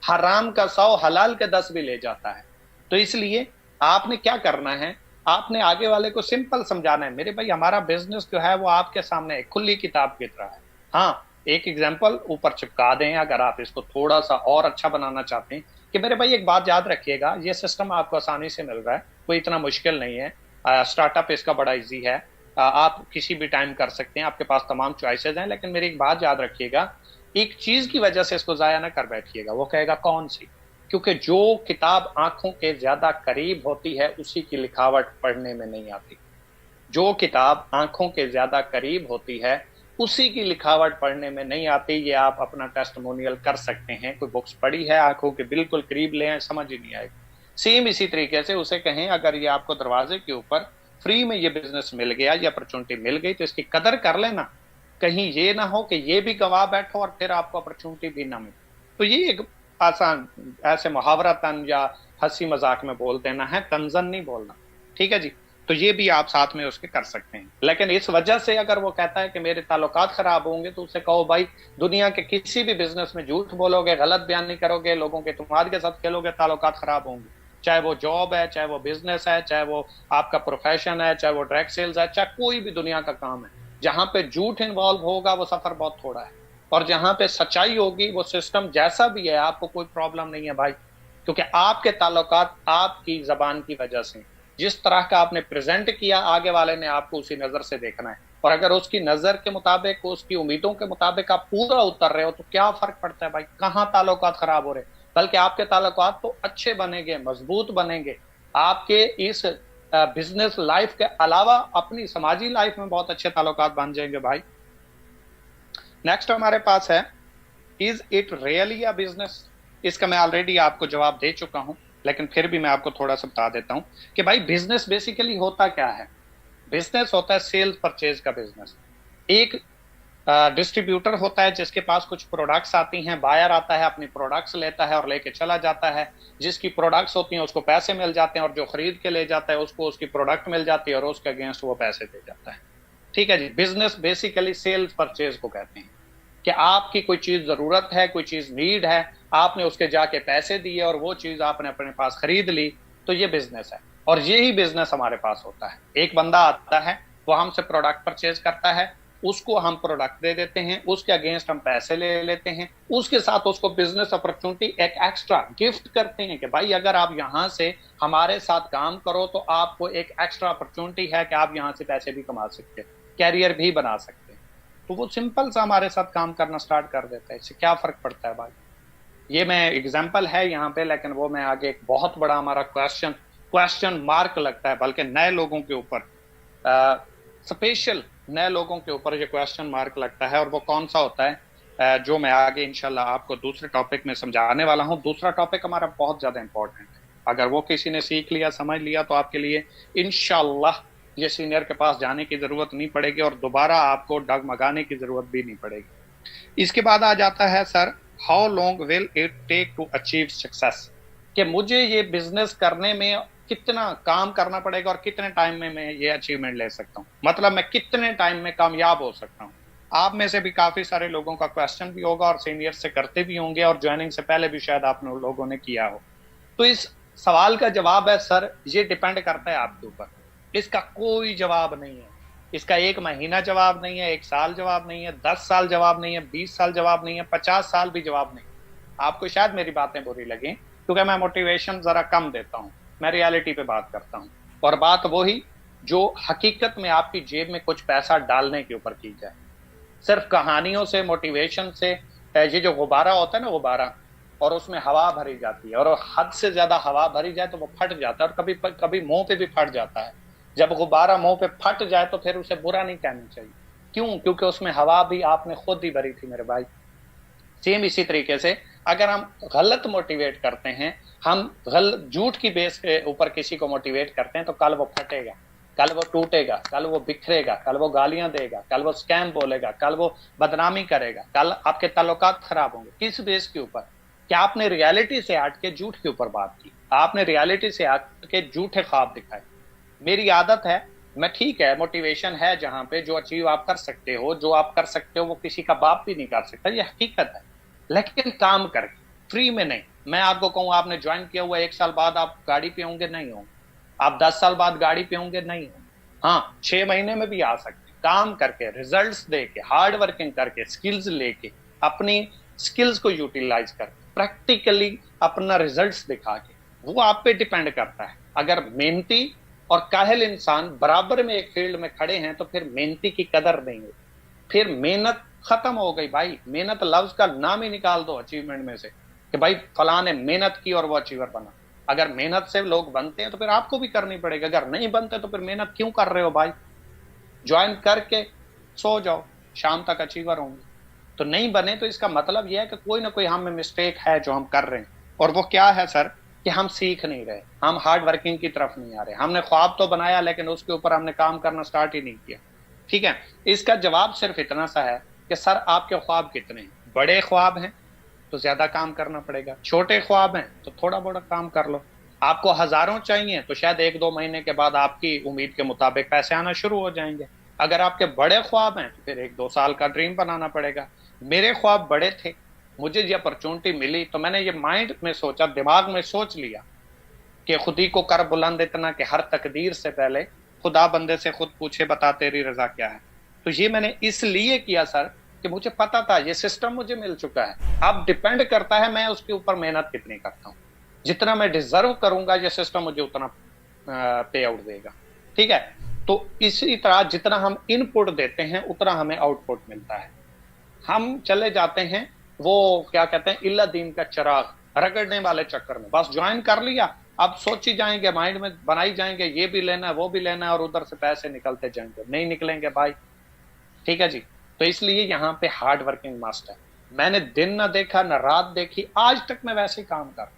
हराम का 100 हलाल के 10 भी ले जाता है। तो इसलिए आपने क्या करना है, आपने आगे वाले को सिंपल समझाना है, मेरे भाई हमारा बिजनेस जो है वो आपके सामने एक खुली किताब की तरह है। हाँ, एक एग्जाम्पल ऊपर चिपका दें अगर आप इसको थोड़ा सा और अच्छा बनाना चाहते हैं कि मेरे भाई एक बात याद रखिएगा, ये सिस्टम आपको आसानी से मिल रहा है, कोई इतना मुश्किल नहीं है। स्टार्टअप इसका बड़ा इजी है, आप किसी भी टाइम कर सकते हैं, आपके पास तमाम चॉइसेस हैं। लेकिन मेरी एक बात याद रखिएगा, एक चीज की वजह से इसको जाया ना कर बैठिएगा। वो कहेगा कौन सी? क्योंकि जो किताब आंखों के ज्यादा करीब होती है उसी की लिखावट पढ़ने में नहीं आती। जो किताब आंखों के ज्यादा करीब होती है उसी की लिखावट पढ़ने में नहीं आती। ये आप अपना टेस्टिमोनियल कर सकते हैं। कोई बुक्स पढ़ी है, आंखों के बिल्कुल करीब ले आए, समझ ही नहीं आएगी। सेम इसी तरीके से उसे कहें अगर ये आपको दरवाजे के ऊपर फ्री में ये बिजनेस मिल गया, ये अपॉर्चुनिटी मिल गई, तो इसकी कदर कर लेना। कहीं ये ना हो कि ये भी गवा बैठो और फिर आपको अपॉर्चुनिटी भी ना मिले। तो ये एक आसान ऐसे मुहावरतन या हंसी मजाक में बोल देना है, तंजन नहीं बोलना। ठीक है जी, तो ये भी आप साथ में उसके कर सकते हैं। लेकिन इस वजह से अगर वो कहता है कि मेरे ताल्लुकात खराब होंगे, तो उसे कहो भाई दुनिया के किसी भी बिजनेस में झूठ बोलोगे, गलत बयानी करोगे, लोगों के तुम्हारे के साथ खेलोगे, ताल्लुकात खराब होंगे। चाहे वो जॉब है, चाहे वो बिजनेस है, चाहे वो आपका प्रोफेशन है, चाहे वो डायरेक्ट सेल्स है, चाहे कोई भी दुनिया का काम है, जहां पे झूठ इन्वॉल्व होगा वो सफर बहुत थोड़ा है। और जहां पे सच्चाई होगी, वो सिस्टम जैसा भी है, आपको कोई प्रॉब्लम नहीं है भाई, क्योंकि आपके ताल्लुकात आपकी जबान की वजह से, जिस तरह का आपने प्रेजेंट किया, आगे वाले ने आपको उसी नजर से देखना है। और अगर उसकी नजर के मुताबिक, उसकी उम्मीदों के मुताबिक आप पूरा उतर रहे हो, तो क्या फर्क पड़ता है भाई, कहाँ ताल्लुकात खराब हो रहे। बल्कि आपके ताल्लुकात तो अच्छे बनेंगे, मजबूत बनेंगे। आपके इस बिजनेस लाइफ के अलावा अपनी समाजी लाइफ में बहुत अच्छे ताल्लुकात बन जाएंगे भाई। नेक्स्ट हमारे पास है, is it really a business? इसका मैं ऑलरेडी आपको जवाब दे चुका हूं, लेकिन फिर भी मैं आपको थोड़ा सा बता देता हूं कि भाई बिजनेस बेसिकली होता क्या है। बिजनेस होता है सेल्स परचेज का बिजनेस। एक डिस्ट्रीब्यूटर होता है जिसके पास कुछ प्रोडक्ट्स आती हैं, बायर आता है अपनी प्रोडक्ट्स लेता है और लेके चला जाता है। जिसकी प्रोडक्ट्स होती हैं उसको पैसे मिल जाते हैं, और जो खरीद के ले जाता है उसको उसकी प्रोडक्ट मिल जाती है और उसके अगेंस्ट वो पैसे दे जाता है। ठीक है जी, बिजनेस बेसिकली सेल्स परचेज को कहते हैं कि आपकी कोई चीज जरूरत है, कोई चीज नीड है, आपने उसके जाके पैसे दिए और वो चीज आपने अपने पास खरीद ली, तो ये बिजनेस है। और यही बिजनेस हमारे पास होता है। एक बंदा आता है, वो हमसे प्रोडक्ट परचेज करता है, उसको हम प्रोडक्ट दे देते हैं, उसके अगेंस्ट हम पैसे ले लेते हैं, उसके साथ उसको बिजनेस अपॉर्चुनिटी एक एक्स्ट्रा गिफ्ट करते हैं कि भाई अगर आप यहां से हमारे साथ काम करो तो आपको एक एक्स्ट्रा अपॉर्चुनिटी है कि आप यहां से पैसे भी कमा सकते हैं, कैरियर भी बना सकते हैं। तो वो सिंपल सा हमारे साथ काम करना स्टार्ट कर देता है। इससे क्या फर्क पड़ता है भाई? ये मैं एग्जाम्पल है यहाँ पे, लेकिन वो मैं आगे एक बहुत बड़ा हमारा क्वेश्चन मार्क लगता है, बल्कि नए लोगों के ऊपर, स्पेशल नए लोगों के ऊपर ये क्वेश्चन मार्क लगता है। और वो कौन सा होता है जो मैं आगे इंशाल्लाह आपको दूसरे टॉपिक में समझाने वाला हूँ। दूसरा टॉपिक हमारा बहुत ज्यादा इंपॉर्टेंट है। अगर वो किसी ने सीख लिया, समझ लिया, तो आपके लिए इंशाल्लाह ये सीनियर के पास जाने की जरूरत नहीं पड़ेगी और दोबारा आपको डगमगाने की जरूरत भी नहीं पड़ेगी। इसके बाद आ जाता है sir, how long will it take to achieve success? कि मुझे ये बिजनेस करने में कितना काम करना पड़ेगा और कितने टाइम में मैं ये अचीवमेंट ले सकता हूँ, मतलब मैं कितने टाइम में कामयाब हो सकता हूँ। आप में से भी काफी सारे लोगों का क्वेश्चन भी होगा और सीनियर से करते भी होंगे, और ज्वाइनिंग से पहले भी शायद आप लोगों ने किया हो। तो इस सवाल का जवाब है सर, ये डिपेंड करता है आपके ऊपर। इसका कोई जवाब नहीं है। इसका 1 महीना जवाब नहीं है, 1 साल जवाब नहीं है, 10 साल जवाब नहीं है, 20 साल जवाब नहीं है, 50 साल भी जवाब नहीं। आपको शायद मेरी बातें बुरी लगे क्योंकि मैं मोटिवेशन जरा कम देता हूँ, मैं रियलिटी पे बात करता हूँ, और बात वही जो हकीकत में आपकी जेब में कुछ पैसा डालने के ऊपर की जाए। सिर्फ कहानियों से, मोटिवेशन से, ये जो गुब्बारा होता है ना, गुब्बारा, और उसमें हवा भरी जाती है, और हद से ज्यादा हवा भरी जाए तो वो फट जाता है, और कभी कभी मुंह पे भी फट जाता है। जब गुब्बारा मुंह पे फट जाए तो फिर उसे बुरा नहीं कहना चाहिए। क्यों? क्योंकि उसमें हवा भी आपने खुद ही भरी थी मेरे भाई। सेम इसी तरीके से अगर हम गलत मोटिवेट करते हैं, हम गलत झूठ की बेस के ऊपर किसी को मोटिवेट करते हैं, तो कल वो फटेगा, कल वो टूटेगा, कल वो बिखरेगा, कल वो गालियां देगा, कल वो स्कैम बोलेगा, कल वो बदनामी करेगा, कल आपके ताल्लुकात खराब होंगे। किस बेस के ऊपर? क्या आपने रियलिटी से हट के झूठ के ऊपर बात की, आपने रियलिटी से हट के झूठे ख्वाब दिखाए। मेरी आदत है, मैं ठीक है मोटिवेशन है जहां पे जो अचीव आप कर सकते हो, जो आप कर सकते हो वो किसी का बाप भी नहीं कर सकता, ये हकीकत है। लेकिन काम करके, फ्री में नहीं। मैं आपको कहूँ आपने ज्वाइन किया हुआ 1 साल बाद आप गाड़ी पे होंगे, नहीं होंगे। आप 10 साल बाद गाड़ी पे होंगे, नहीं होंगे। हाँ, 6 महीने में भी आ सकते। काम करके, रिजल्ट्स देके, हार्ड वर्किंग करके, स्किल्स लेके, अपनी स्किल्स को यूटिलाइज करके, प्रैक्टिकली अपना रिजल्ट्स दिखा के, वो आप पे डिपेंड करता है। अगर मेहनती और काहिल इंसान बराबर में एक फील्ड में खड़े हैं तो फिर मेहनती की कदर नहीं होगी, फिर मेहनत खत्म हो गई भाई। मेहनत लफ्ज का नाम ही निकाल दो अचीवमेंट में से कि भाई फलां ने मेहनत की और वो अचीवर बना। अगर मेहनत से लोग बनते हैं तो फिर आपको भी करनी पड़ेगी। अगर नहीं बनते तो फिर मेहनत क्यों कर रहे हो भाई? ज्वाइन करके सो जाओ, शाम तक अचीवर होंगे। तो नहीं बने तो इसका मतलब यह है कि कोई ना कोई हम में मिस्टेक है जो हम कर रहे हैं। और वो क्या है सर? कि हम सीख नहीं रहे, हम हार्ड वर्किंग की तरफ नहीं आ रहे। हमने ख्वाब तो बनाया लेकिन उसके ऊपर हमने काम करना स्टार्ट ही नहीं किया। ठीक है, इसका जवाब सिर्फ इतना सा है कि सर आपके ख्वाब कितने हैं? बड़े ख्वाब हैं तो ज्यादा काम करना पड़ेगा, छोटे ख्वाब हैं तो थोड़ा बहुत काम कर लो। आपको हजारों चाहिए तो शायद 1-2 महीने के बाद आपकी उम्मीद के मुताबिक पैसे आना शुरू हो जाएंगे। अगर आपके बड़े ख्वाब हैं तो फिर 1-2 साल का ड्रीम बनाना पड़ेगा। मेरे ख्वाब बड़े थे, मुझे ये अपॉर्चुनिटी मिली तो मैंने ये माइंड में सोचा, दिमाग में सोच लिया कि खुदी को कर बुलंद इतना कि हर तकदीर से पहले खुदा बंदे से खुद पूछे बता तेरी रजा क्या है। तो ये मैंने इसलिए किया सर कि मुझे पता था ये सिस्टम मुझे मिल चुका है। अब डिपेंड करता है मैं उसके ऊपर मेहनत कितनी करता हूँ। जितना मैं डिजर्व करूंगा ये सिस्टम मुझे उतना पे आउट देगा। ठीक है, तो इसी तरह जितना हम इनपुट देते हैं उतना हमें आउटपुट मिलता है। हम चले जाते हैं वो क्या कहते हैं इल्ला दीन का चिराग रगड़ने वाले चक्कर में। बस ज्वाइन कर लिया, अब सोची जाएंगे, माइंड में बनाई जाएंगे, ये भी लेना है वो भी लेना है, और उधर से पैसे निकलते जाएंगे, नहीं निकलेंगे भाई। ठीक है जी। तो इसलिए यहाँ पे हार्ड वर्किंग मस्ट है। मैंने दिन ना देखा ना रात देखी, आज तक मैं वैसे ही काम कर रहा हूं।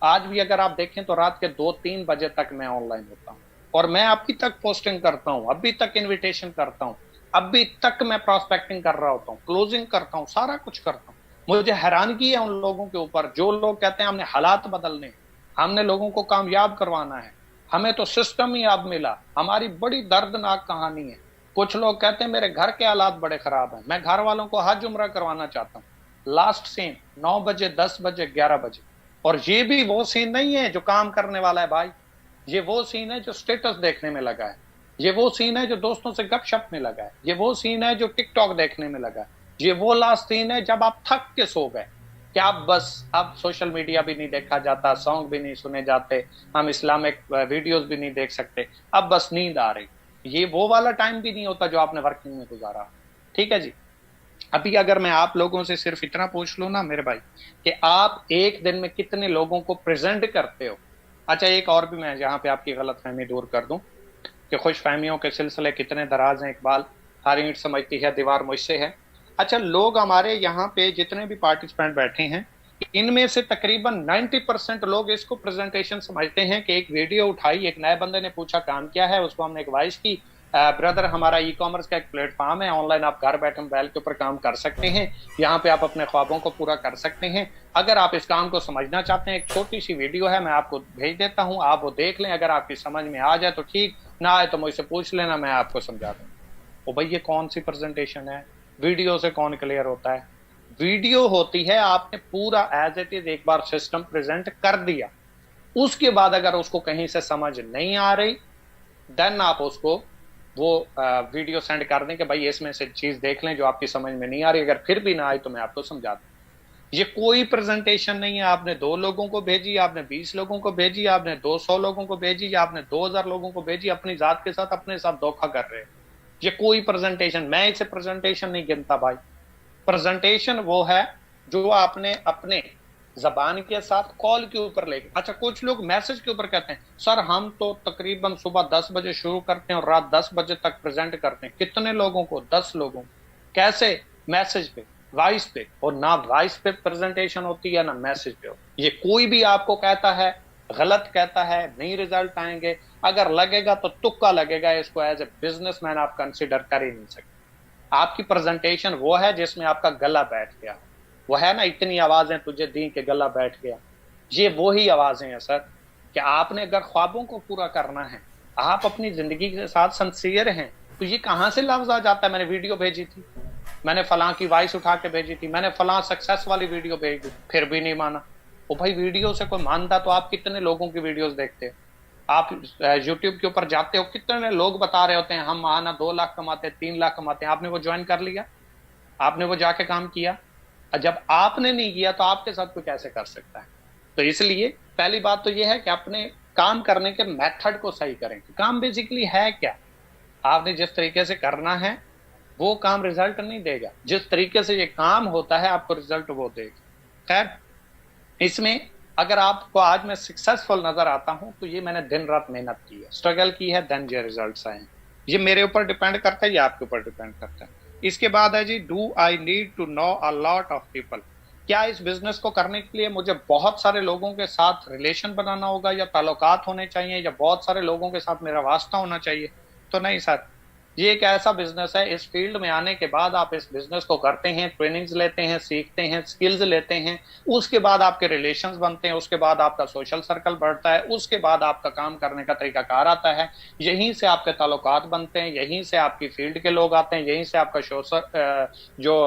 आज भी अगर आप देखें तो रात के 2-3 बजे तक मैं ऑनलाइन होता हूँ, और मैं अभी तक पोस्टिंग करता हूँ, अभी तक इन्विटेशन करता हूँ, अभी तक मैं प्रोस्पेक्टिंग कर रहा होता हूँ, क्लोजिंग करता हूँ, सारा कुछ करता हूँ। मुझे हैरानगी है उन लोगों के ऊपर जो लोग कहते हैं हमने हालात बदलने, हमने लोगों को कामयाब करवाना है, हमें तो सिस्टम ही अब मिला। हमारी बड़ी दर्दनाक कहानी है। कुछ लोग कहते हैं मेरे घर के हालात बड़े खराब हैं, मैं घर वालों को हज उम्रा करवाना चाहता हूँ। लास्ट सीन 9 बजे, 10 बजे, 11 बजे। और ये भी वो सीन नहीं है जो काम करने वाला है भाई, ये वो सीन है जो स्टेटस देखने में लगा है, ये वो सीन है जो दोस्तों से गपशप में लगा है, ये वो सीन है जो टिकटॉक देखने में लगा है, ये वो लास्ट सीन है जब आप थक के सो गए कि आप बस, अब सोशल मीडिया भी नहीं देखा जाता, सॉन्ग भी नहीं सुने जाते, हम इस्लामिक वीडियोस भी नहीं देख सकते, अब बस नींद आ रही। ये वो वाला टाइम भी नहीं होता जो आपने वर्किंग में गुजारा। ठीक है जी। अभी अगर मैं आप लोगों से सिर्फ इतना पूछ लूं ना मेरे भाई, कि आप एक दिन में कितने लोगों को प्रेजेंट करते हो। अच्छा, एक और भी मैं यहाँ पे आपकी गलतफहमी दूर कर दूं कि खुश फहमियों के सिलसिले कितने दराज हैं इकबाल, हर ईंट समझती है दीवार मुझसे है। अच्छा, लोग हमारे यहाँ पे जितने भी पार्टिसिपेंट बैठे हैं, इनमें से तकरीबन 90% लोग इसको प्रेजेंटेशन समझते हैं कि एक वीडियो उठाई, एक नए बंदे ने पूछा काम क्या है, उसको हमने एक वॉइस की, ब्रदर हमारा ई कॉमर्स का एक प्लेटफॉर्म है, ऑनलाइन आप घर बैठे मोबाइल के ऊपर काम कर सकते हैं, यहाँ पे आप अपने ख्वाबों को पूरा कर सकते हैं। अगर आप इस काम को समझना चाहते हैं, एक छोटी सी वीडियो है, मैं आपको भेज देता हूँ, आप वो देख लें, अगर आपकी समझ में आ जाए तो ठीक, ना आए तो मुझसे पूछ लेना, मैं आपको समझा दूँ। ओ भाई, ये कौन सी प्रेजेंटेशन है? वीडियो से कौन क्लियर होता है? वीडियो होती है आपने पूरा एज इट इज एक बार सिस्टम प्रेजेंट कर दिया, उसके बाद अगर उसको कहीं से समझ नहीं आ रही, देन आप उसको वो वीडियो सेंड कर दें कि भाई इसमें से चीज देख लें जो आपकी समझ में नहीं आ रही, अगर फिर भी ना आई तो मैं आपको समझा दूं। ये कोई प्रेजेंटेशन नहीं है आपने 2 लोगों को भेजी, आपने 20 लोगों को भेजी, आपने 200 लोगों को भेजी, या आपने 2000 लोगों को भेजी, अपनी जात के साथ अपने साथ धोखा कर रहे हैं। ये कोई प्रेजेंटेशन, मैं इसे प्रेजेंटेशन नहीं गिनता भाई। प्रेजेंटेशन वो है जो आपने अपने जबान के साथ कॉल के ऊपर लेके। अच्छा, कुछ लोग मैसेज के ऊपर कहते हैं सर हम तो तकरीबन सुबह 10 बजे शुरू करते हैं और रात 10 बजे तक प्रेजेंट करते हैं। कितने लोगों को? 10 लोगों। कैसे? मैसेज पे, वॉइस पे, और ना वॉइस पे प्रेजेंटेशन होती है ना मैसेज पे। ये कोई भी आपको कहता है, गलत कहता है, नहीं रिजल्ट आएंगे, अगर लगेगा तो तुक्का लगेगा, इसको एज ए बिजनेसमैन आप कंसिडर कर ही नहीं सकते। आपकी प्रेजेंटेशन वो है जिसमें आपका गला बैठ गया, वो है ना इतनी आवाजें तुझे दी कि गला बैठ गया। ये वो ही आवाजें हैं सर, कि आपने अगर ख्वाबों को पूरा करना है, आप अपनी जिंदगी के साथ सिंसियर हैं, तो ये कहां से लफ्ज आ जाता है मैंने वीडियो भेजी थी, मैंने फलां की वॉइस उठा के भेजी थी, मैंने फलां सक्सेस वाली वीडियो भेज दी, फिर भी नहीं माना। वो भाई वीडियो से कोई मानता तो आप कितने लोगों की वीडियोस देखते हैं? आप यूट्यूब के ऊपर जाते हो, कितने लोग बता रहे होते हैं हम माना 2 लाख कमाते, 3 लाख कमाते हैं, आपने वो ज्वाइन कर लिया, आपने वो जाके काम किया? जब आपने नहीं किया तो आपके साथ कोई कैसे कर सकता है? तो इसलिए पहली बात तो ये है कि अपने काम करने के मेथड को सही करें। काम बेसिकली है क्या? आपने जिस तरीके से करना है वो काम रिजल्ट नहीं देगा, जिस तरीके से ये काम होता है आपको रिजल्ट वो देगा। खैर, इसमें अगर आपको आज मैं सक्सेसफुल नजर आता हूं तो ये मैंने दिन रात मेहनत की है, स्ट्रगल की है, देन ये रिजल्ट्स आए हैं। ये मेरे ऊपर डिपेंड करता है, ये आपके ऊपर डिपेंड करता है। इसके बाद है जी, do I need to know a lot of people? क्या इस बिजनेस को करने के लिए मुझे बहुत सारे लोगों के साथ रिलेशन बनाना होगा, या ताल्लुकात होने चाहिए, या बहुत सारे लोगों के साथ मेरा वास्ता होना चाहिए? तो नहीं सर, ये एक ऐसा बिजनेस है, इस फील्ड में आने के बाद आप इस बिजनेस को करते हैं, ट्रेनिंग्स लेते हैं, सीखते हैं, स्किल्स लेते हैं, उसके बाद आपके रिलेशंस बनते हैं, उसके बाद आपका सोशल सर्कल बढ़ता है, उसके बाद आपका काम करने का तरीकाकार आता है, यहीं से आपके ताल्लुकात बनते हैं, यहीं से आपकी फील्ड के लोग आते हैं, यहीं से आपका जो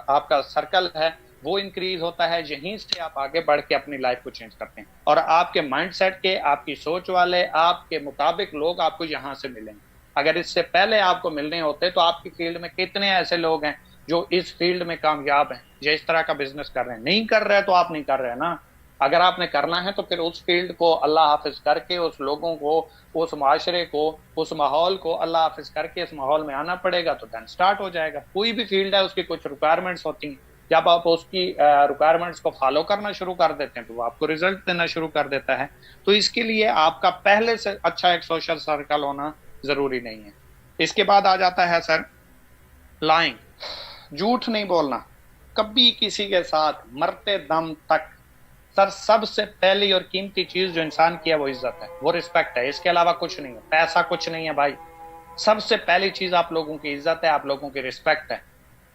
आपका सर्कल है वो इंक्रीज होता है, यहीं से आप आगे बढ़ के अपनी लाइफ को चेंज करते हैं, और आपके माइंडसेट के, आपकी सोच वाले, आपके मुताबिक लोग आपको यहाँ से मिलेंगे। अगर इससे पहले आपको मिलने होते तो आपकी फील्ड में कितने ऐसे लोग हैं जो इस फील्ड में कामयाब हैं, जो इस तरह का बिजनेस कर रहे हैं? नहीं कर रहे तो आप नहीं कर रहे ना। अगर आपने करना है तो फिर उस फील्ड को अल्लाह हाफिज करके, उस लोगों को, उस माशरे को, उस माहौल को अल्लाह हाफिज करके इस माहौल में आना पड़ेगा, तो देन स्टार्ट हो जाएगा। कोई भी फील्ड है उसकी कुछ रिक्वायरमेंट्स होती हैं, जब आप उसकी रिक्वायरमेंट्स को फॉलो करना शुरू कर देते हैं तो वो आपको रिजल्ट देना शुरू कर देता है। तो इसके लिए आपका पहले से अच्छा एक सोशल सर्कल होना जरूरी नहीं है। इसके बाद आ जाता है सर लाइंग, झूठ नहीं बोलना कभी किसी के साथ मरते दम तक। सर सबसे पहली और कीमती चीज जो इंसान की है वो इज्जत है, वो रिस्पेक्ट है, इसके अलावा कुछ नहीं है, पैसा कुछ नहीं है भाई। सबसे पहली चीज आप लोगों की इज्जत है, आप लोगों की रिस्पेक्ट है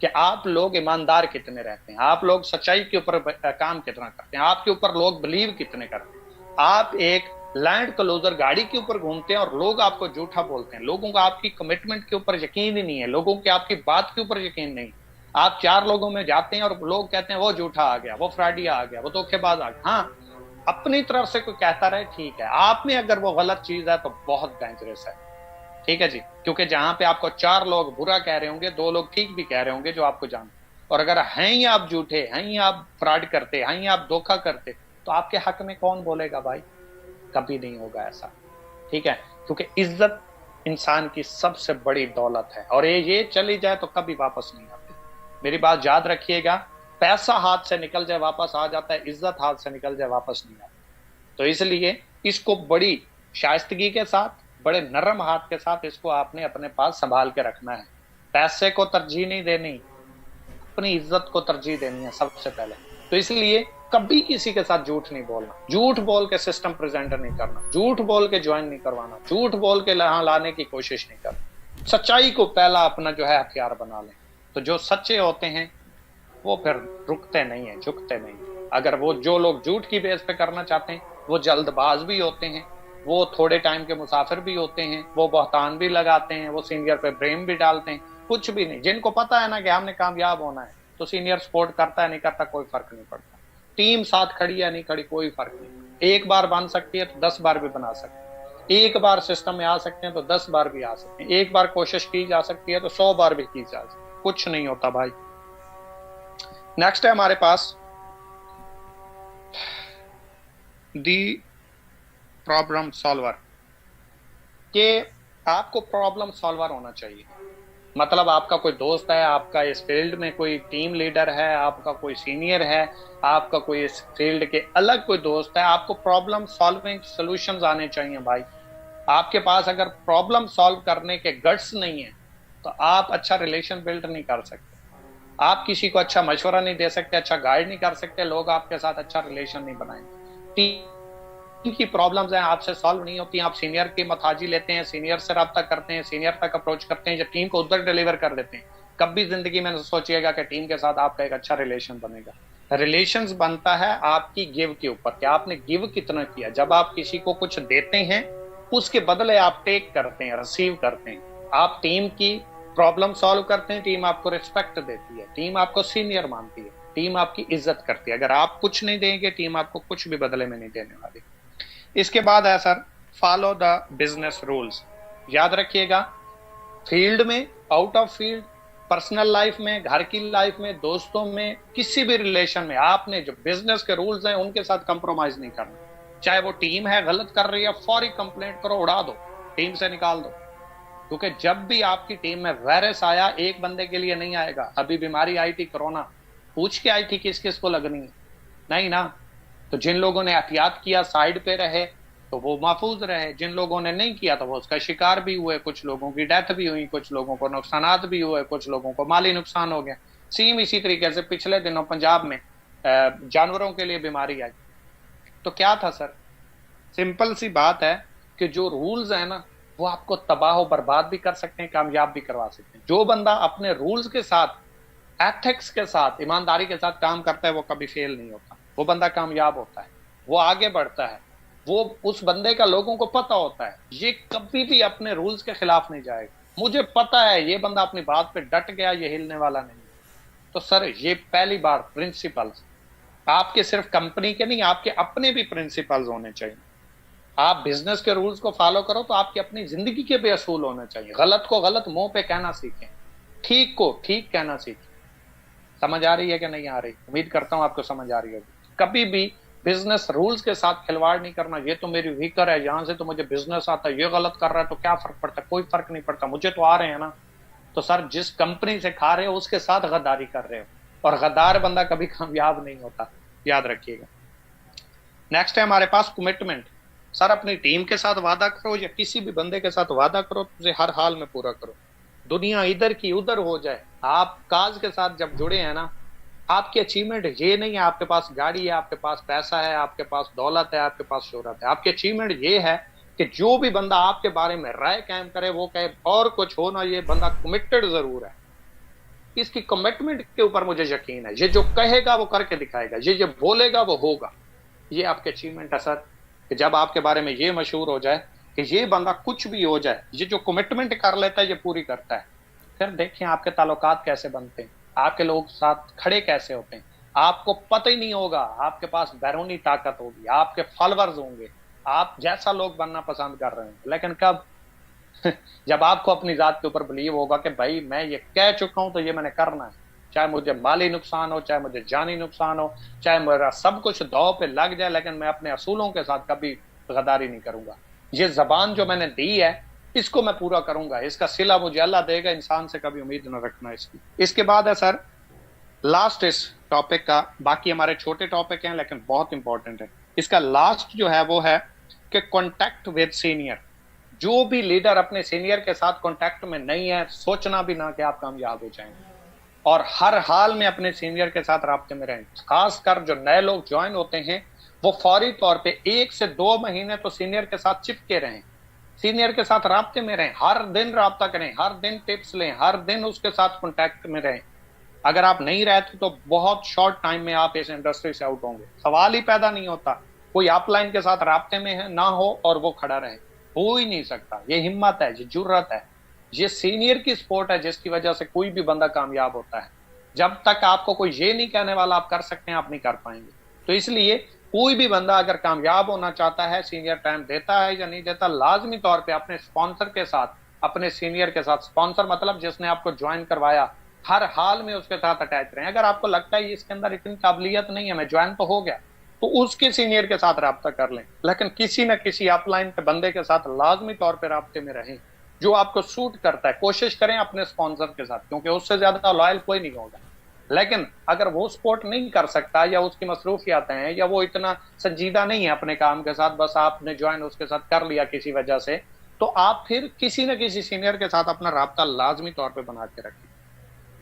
कि आप लोग ईमानदार कितने रहते हैं, आप लोग सच्चाई के ऊपर काम कितना करते हैं, आपके ऊपर लोग बिलीव कितने करते हैं। आप एक लैंड क्लोजर गाड़ी के ऊपर घूमते हैं और लोग आपको झूठा बोलते हैं, लोगों का आपकी कमिटमेंट के ऊपर यकीन ही नहीं है, लोगों के आपकी बात के ऊपर यकीन नहीं। आप 4 लोगों में जाते हैं और लोग कहते हैं वो झूठा आ गया, वो फ्रॉडिया आ गया, वो धोखेबाज आ गया। हाँ, अपनी तरफ से कोई कहता रहे ठीक है, आप में अगर वो गलत चीज है तो बहुत डेंजरस है। ठीक है जी, क्योंकि जहां पे आपको 4 लोग बुरा कह रहे होंगे, 2 लोग ठीक भी कह रहे होंगे जो आपको जानते, और अगर हैं ही आप झूठे, हैं ही आप फ्रॉड करते, हैं ही आप धोखा करते, तो आपके हक में कौन बोलेगा भाई? कभी नहीं होगा ऐसा। ठीक है, क्योंकि इज्जत इंसान की सबसे बड़ी दौलत है, और ये चली जाए तो कभी वापस नहीं आती। मेरी बात याद रखिएगा, पैसा हाथ से निकल जाए वापस आ जाता है, इज्जत हाथ से निकल जाए वापस नहीं आती। तो इसलिए इसको बड़ी शाइस्तगी के साथ, बड़े नरम हाथ के साथ इसको आपने अपने पास संभाल के रखना है। पैसे को तरजीह नहीं देनी, अपनी इज्जत को तरजीह देनी है सबसे पहले। तो इसलिए कभी किसी के साथ झूठ नहीं बोलना, झूठ बोल के सिस्टम प्रेजेंट नहीं करना, झूठ बोल के ज्वाइन नहीं करवाना, झूठ बोल के लाने की कोशिश नहीं करना। सच्चाई को पहला अपना जो है हथियार बना लें। तो जो सच्चे होते हैं वो फिर रुकते नहीं है, झुकते नहीं। अगर वो जो लोग झूठ की बेस पे करना चाहते हैं वो जल्दबाज भी होते हैं, वो थोड़े टाइम के मुसाफिर भी होते हैं, वो बहतान भी लगाते हैं, वो सीनियर पे ब्लेम भी डालते हैं। कुछ भी नहीं, जिनको पता है ना कि हमने कामयाब होना है तो सीनियर सपोर्ट करता है नहीं करता कोई फर्क नहीं पड़ता, टीम साथ खड़ी है नहीं खड़ी कोई फर्क नहीं। एक बार बन सकती है तो 10 बार भी बना सकते हैं, एक बार सिस्टम में आ सकते हैं तो 10 बार भी आ सकते हैं, एक बार कोशिश की जा सकती है तो 100 बार भी की जा सकती है, कुछ नहीं होता भाई। नेक्स्ट है हमारे पास दी प्रॉब्लम सॉल्वर, कि आपको प्रॉब्लम सॉल्वर होना चाहिए। मतलब आपका कोई दोस्त है, आपका इस फील्ड में कोई टीम लीडर है, आपका कोई सीनियर है, आपका कोई इस फील्ड के अलग कोई दोस्त है, आपको प्रॉब्लम सॉल्विंग सॉल्यूशंस आने चाहिए भाई। आपके पास अगर प्रॉब्लम सॉल्व करने के गट्स नहीं है तो आप अच्छा रिलेशन बिल्ड नहीं कर सकते, आप किसी को अच्छा मशवरा नहीं दे सकते, अच्छा गाइड नहीं कर सकते, लोग आपके साथ अच्छा रिलेशन नहीं बनाएंगे। टीम की प्रॉब्लम्स हैं आपसे सॉल्व नहीं होती, आप सीनियर की मथाजी लेते हैं, सीनियर से रब्ता करते हैं, सीनियर तक अप्रोच करते हैं, जब टीम को उधर डिलीवर कर देते हैं। कभी जिंदगी में सोचिएगा कि टीम के साथ आपका एक अच्छा रिलेशन बनेगा। रिलेशंस बनता है आपकी गिव के ऊपर, कि आपने गिव कितना किया। जब आप किसी को कुछ देते हैं उसके बदले आप टेक करते हैं, रिसीव करते हैं। आप टीम की प्रॉब्लम सॉल्व करते हैं, टीम आपको रिस्पेक्ट देती है, टीम आपको सीनियर मानती है, टीम आपकी इज्जत करती है। अगर आप कुछ नहीं देंगे टीम आपको कुछ भी बदले में नहीं देने वाली। इसके बाद है sir follow the business rules. याद रखिएगा, फील्ड में, out of field, personal life में, घर की लाइफ में, दोस्तों में, किसी भी रिलेशन में आपने जो बिजनेस के रूल्स हैं उनके साथ कंप्रोमाइज नहीं करना। चाहे वो टीम है गलत कर रही है, फौरी कंप्लेंट करो, उड़ा दो, टीम से निकाल दो। क्योंकि जब भी आपकी टीम में वायरस आया एक बंदे के लिए नहीं आएगा। अभी बीमारी आई थी कोरोना, पूछ के आई थी किस किस को लगनी है? नहीं ना। तो जिन लोगों ने एहतियात किया, साइड पे रहे, तो वो महफूज रहे। जिन लोगों ने नहीं किया तो वो उसका शिकार भी हुए, कुछ लोगों की डेथ भी हुई, कुछ लोगों को नुकसानात भी हुए, कुछ लोगों को माली नुकसान हो गया। सेम इसी तरीके से पिछले दिनों पंजाब में जानवरों के लिए बीमारी आई। तो क्या था सर, सिंपल सी बात है कि जो रूल्स है ना वो आपको तबाह बर्बाद भी कर सकते हैं, कामयाब भी करवा सकते हैं। जो बंदा अपने रूल्स के साथ, एथिक्स के साथ, ईमानदारी के साथ काम करता है वो कभी फेल नहीं होता, वो बंदा कामयाब होता है, वो आगे बढ़ता है। वो उस बंदे का लोगों को पता होता है ये कभी भी अपने रूल्स के खिलाफ नहीं जाएगा। मुझे पता है ये बंदा अपनी बात पे डट गया, ये हिलने वाला नहीं। तो सर ये पहली बार प्रिंसिपल्स आपके सिर्फ कंपनी के नहीं, आपके अपने भी प्रिंसिपल्स होने चाहिए। आप बिजनेस के रूल्स को फॉलो करो तो आपकी अपनी जिंदगी के भी असूल होने चाहिए। गलत को गलत मुंह पे कहना सीखें, ठीक को ठीक कहना सीखें। समझ आ रही है कि नहीं आ रही? उम्मीद करता हूं आपको समझ आ रही होगी। कभी भी बिजनेस रूल्स के साथ खिलवाड़ नहीं करना। ये तो मेरी वीकर है, यहां से तो मुझे बिजनेस आता है, ये गलत कर रहा है तो क्या फर्क पड़ता है? कोई फर्क नहीं पड़ता, मुझे तो आ रहे हैं ना। तो सर जिस कंपनी से खा रहे हो उसके साथ गद्दारी कर रहे हो, और गद्दार बंदा कभी कामयाब नहीं होता, याद रखिएगा। नेक्स्ट है हमारे पास कमिटमेंट। सर अपनी टीम के साथ वादा करो या किसी भी बंदे के साथ वादा करो तो उसे हर हाल में पूरा करो। दुनिया इधर की उधर हो जाए, आप काज के साथ जब जुड़े हैं ना, आपकी अचीवमेंट ये नहीं है आपके पास गाड़ी है, आपके पास पैसा है, आपके पास दौलत है, आपके पास शोहरत है। आपकी अचीवमेंट ये है कि जो भी बंदा आपके बारे में राय कायम करे वो कहे और कुछ हो ना, ये बंदा कमिटेड जरूर है, इसकी कमिटमेंट के ऊपर मुझे यकीन है, ये जो कहेगा वो करके दिखाएगा, ये जो बोलेगा वो होगा। ये आपके अचीवमेंट है सर, कि जब आपके बारे में ये मशहूर हो जाए कि ये बंदा कुछ भी हो जाए, ये जो कमिटमेंट कर लेता है ये पूरी करता है। फिर देखिए आपके ताल्लुकात कैसे बनते हैं, आपके लोग साथ खड़े कैसे होते हैं, आपको पता ही नहीं होगा। आपके पास बैरूनी ताकत होगी, आपके फॉलोअर्स होंगे, आप जैसा लोग बनना पसंद कर रहे हैं। लेकिन कब जब आपको अपनी जात के ऊपर बिलीव होगा कि भाई मैं ये कह चुका हूं तो ये मैंने करना है, चाहे मुझे माली नुकसान हो, चाहे मुझे जानी नुकसान हो, चाहे मेरा सब कुछ दांव पे लग जाए, लेकिन मैं अपने असूलों के साथ कभी गद्दारी नहीं करूंगा। ये जबान जो मैंने दी है इसको मैं पूरा करूंगा, इसका सिला मुझे अल्लाह देगा, इंसान से कभी उम्मीद न रखना इसकी। इसके बाद है सर लास्ट इस टॉपिक का, बाकी हमारे छोटे टॉपिक हैं लेकिन बहुत इंपॉर्टेंट है। इसका लास्ट जो है वो है कि कॉन्टैक्ट विद सीनियर। जो भी लीडर अपने सीनियर के साथ कॉन्टैक्ट में नहीं है, सोचना भी ना कि आप कामयाब हो जाएंगे। और हर हाल में अपने सीनियर के साथ राब्ते में रहें। खासकर जो नए लोग ज्वाइन होते हैं वो फौरी तौर पे 1 से 2 महीने तो सीनियर के साथ चिपके रहें, सीनियर के साथ राब्ते में रहें, हर दिन राब्ता करें, हर दिन टिप्स लें, हर दिन उसके साथ कॉन्टैक्ट में रहें। अगर आप नहीं रहते तो बहुत शॉर्ट टाइम में आप इस इंडस्ट्री से आउट होंगे। सवाल ही पैदा नहीं होता कोई अपलाइन के साथ राब्ते में है ना हो और वो खड़ा रहे, हो ही नहीं सकता। ये हिम्मत है, ये जुर्रत है, ये सीनियर की सपोर्ट है जिसकी वजह से कोई भी बंदा कामयाब होता है। जब तक आपको कोई ये नहीं कहने वाला आप कर सकते हैं, आप नहीं कर पाएंगे। तो इसलिए कोई भी बंदा अगर कामयाब होना चाहता है, सीनियर टाइम देता है या नहीं देता, लाजमी तौर पे अपने स्पॉन्सर के साथ, अपने सीनियर के साथ, स्पॉन्सर मतलब जिसने आपको ज्वाइन करवाया, हर हाल में उसके साथ अटैच रहें। अगर आपको लगता है इसके अंदर इतनी काबिलियत नहीं है, मैं ज्वाइन तो हो गया, तो उसके सीनियर के साथ राब्ता कर लें, लेकिन किसी न किसी अपलाइन के बंदे के साथ लाजमी तौर पर राब्ते में रहें जो आपको सूट करता है। कोशिश करें अपने स्पॉन्सर के साथ, क्योंकि उससे ज्यादा लॉयल कोई नहीं होगा। लेकिन अगर वो सपोर्ट नहीं कर सकता या उसकी मसरूफियात हैं या वो इतना संजीदा नहीं है अपने काम के साथ, बस आपने ज्वाइन उसके साथ कर लिया किसी वजह से, तो आप फिर किसी न किसी सीनियर के साथ अपना राब्ता लाजमी तौर पे बना के रखें।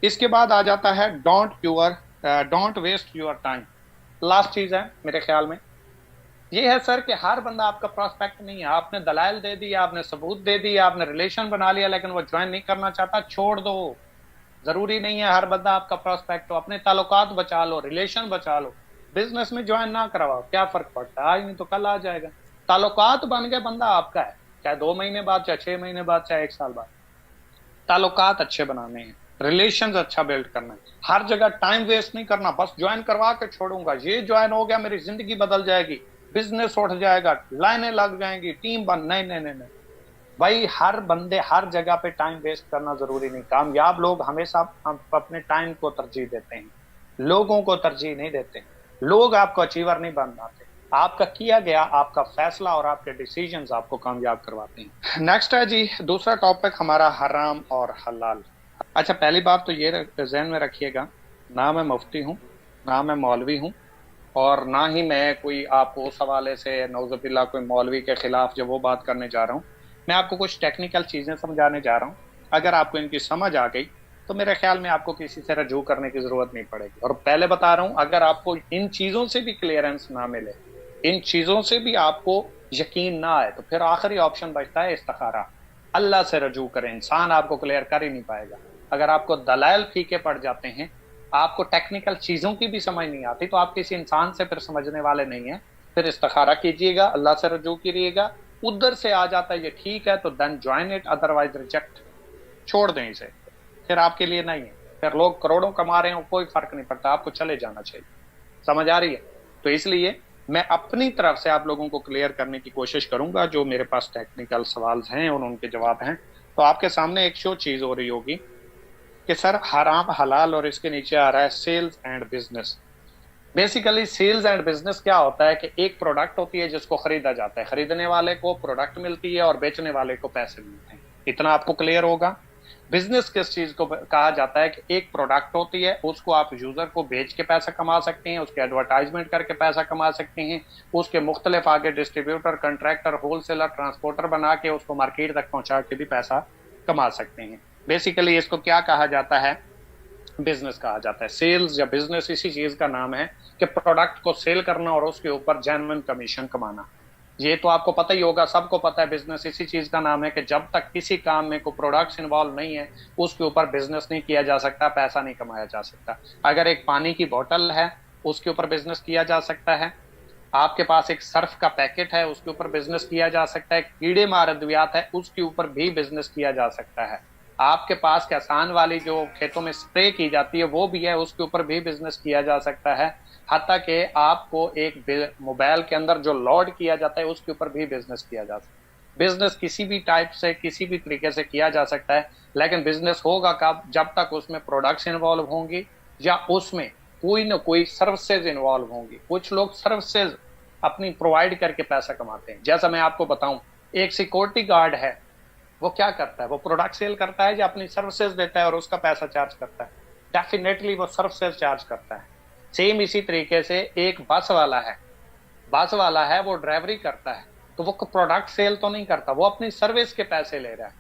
इसके बाद आ जाता है don't waste your time. Last चीज है मेरे ख्याल में ये है सर कि हर बंदा आपका प्रोस्पेक्ट नहीं है। आपने दलाइल दे दिया, आपने सबूत दे दिया, आपने रिलेशन बना लिया, लेकिन वो ज्वाइन नहीं करना चाहता, छोड़ दो। जरूरी नहीं है हर बंदा आपका प्रोस्पेक्ट हो। अपने ताल्लुकात बचा लो, रिलेशन बचा लो। बिजनेस में ज्वाइन ना करवाओ, क्या फर्क पड़ता है, आज नहीं तो कल आ जाएगा। ताल्लुकात बन गया, बंदा आपका है, चाहे 2 महीने बाद, चाहे 6 महीने बाद, चाहे 1 साल बाद। ताल्लुकात अच्छे बनाने हैं, रिलेशन अच्छा बिल्ड करना है, हर जगह टाइम वेस्ट नहीं करना। बस ज्वाइन करवा के छोड़ूंगा, ये ज्वाइन हो गया मेरी जिंदगी बदल जाएगी, बिजनेस उठ जाएगा, लाइनें लग जाएंगी, टीम बन, नहीं नहीं नहीं नहीं भाई। हर बंदे हर जगह पे टाइम वेस्ट करना जरूरी नहीं। कामयाब लोग हमेशा अपने टाइम को तरजीह देते हैं, लोगों को तरजीह नहीं देते। लोग आपको अचीवर नहीं बनाते, आपका किया गया, आपका फैसला और आपके डिसीजंस आपको कामयाब करवाते हैं। नेक्स्ट है जी दूसरा टॉपिक हमारा, हराम और हलाल। अच्छा, पहली बात तो ये ज़हन में रखिएगा, ना मैं मुफ्ती हूँ, ना मैं मौलवी हूँ, और ना ही मैं कोई आपको उस हवाले से नौज़ुबिल्लाह कोई मौलवी के खिलाफ जो वो बात करने जा रहा हूँ। मैं आपको कुछ टेक्निकल चीज़ें समझाने जा रहा हूँ। अगर आपको इनकी समझ आ गई तो मेरे ख्याल में आपको किसी से रजू करने की ज़रूरत नहीं पड़ेगी। और पहले बता रहा हूँ, अगर आपको इन चीज़ों से भी क्लियरेंस ना मिले, इन चीज़ों से भी आपको यकीन ना आए, तो फिर आखिरी ऑप्शन बचता है इस्तिखारा। अल्लाह से रजू करें, इंसान आपको क्लियर कर ही नहीं पाएगा। अगर आपको दलाइल फीके पड़ जाते हैं, आपको टेक्निकल चीज़ों की भी समझ नहीं आती, तो आप किसी इंसान से फिर समझने वाले नहीं हैं। फिर इस्तिखारा कीजिएगा, अल्लाह से रजू कीजिएगा। उधर से आ जाता है ये ठीक है तो then join it, otherwise reject, छोड़ दें इसे, फिर आपके लिए नहीं है। फिर लोग करोड़ों कमा रहे हैं, कोई फर्क नहीं पड़ता, आपको चले जाना चाहिए। समझ आ रही है? तो इसलिए मैं अपनी तरफ से आप लोगों को क्लियर करने की कोशिश करूंगा। जो मेरे पास टेक्निकल सवाल हैं और उनके जवाब हैं, तो आपके सामने एक शो चीज हो रही होगी कि सर हराम हलाल, और इसके नीचे आ रहा है sales and business. Basically sales and business क्या होता है कि एक प्रोडक्ट होती है जिसको खरीदा जाता है, खरीदने वाले को प्रोडक्ट मिलती है और बेचने वाले को पैसे मिलते हैं। इतना आपको क्लियर होगा। बिजनेस किस चीज को कहा जाता है कि एक प्रोडक्ट होती है, उसको आप यूजर को बेच के पैसा कमा सकते हैं, उसके एडवर्टाइजमेंट करके पैसा कमा सकते हैं, उसके मुख्तलिफ आगे डिस्ट्रीब्यूटर, कंट्रैक्टर, होलसेलर, ट्रांसपोर्टर बना के उसको मार्केट तक पहुंचा के भी पैसा कमा सकते हैं। बेसिकली इसको क्या कहा जाता है, बिजनेस कहा जाता है। सेल्स या बिजनेस इसी चीज का नाम है कि प्रोडक्ट को सेल करना और उसके ऊपर जेन्युइन कमीशन कमाना। ये तो आपको पता ही होगा, सबको पता है, बिजनेस इसी चीज का नाम है कि जब तक किसी काम में कोई प्रोडक्ट्स इन्वॉल्व नहीं है उसके ऊपर बिजनेस नहीं किया जा सकता, पैसा नहीं कमाया जा सकता। अगर एक पानी की बोतल है उसके ऊपर बिजनेस किया जा सकता है, आपके पास एक सर्फ का पैकेट है उसके ऊपर बिजनेस किया जा सकता है, कीड़े मार अद्वियात है उसके ऊपर भी बिजनेस किया जा सकता है, आपके पास किसान वाली जो खेतों में स्प्रे की जाती है वो भी है, उसके ऊपर भी बिजनेस किया जा सकता है। हत्ता कि आपको एक मोबाइल के अंदर जो लोड किया जाता है उसके ऊपर भी बिजनेस किया जा सकता है। बिजनेस किसी भी टाइप से किसी भी तरीके से किया जा सकता है, लेकिन बिजनेस होगा कब, जब तक उसमें प्रोडक्ट्स इन्वॉल्व होंगी या उसमें कोई ना कोई सर्विसेज इन्वॉल्व होंगी। कुछ लोग सर्विसेज अपनी प्रोवाइड करके पैसा कमाते हैं। जैसा मैं आपको बताऊं, एक सिक्योरिटी गार्ड है, वो क्या करता है, वो प्रोडक्ट सेल करता है या अपनी सर्विसेज देता है और उसका पैसा चार्ज करता है? डेफिनेटली वो सर्विसेज चार्ज करता है। सेम इसी तरीके से एक बस वाला है, बस वाला है वो ड्राइवरी करता है, तो वो प्रोडक्ट सेल तो नहीं करता, वो अपनी सर्विस के पैसे ले रहा है।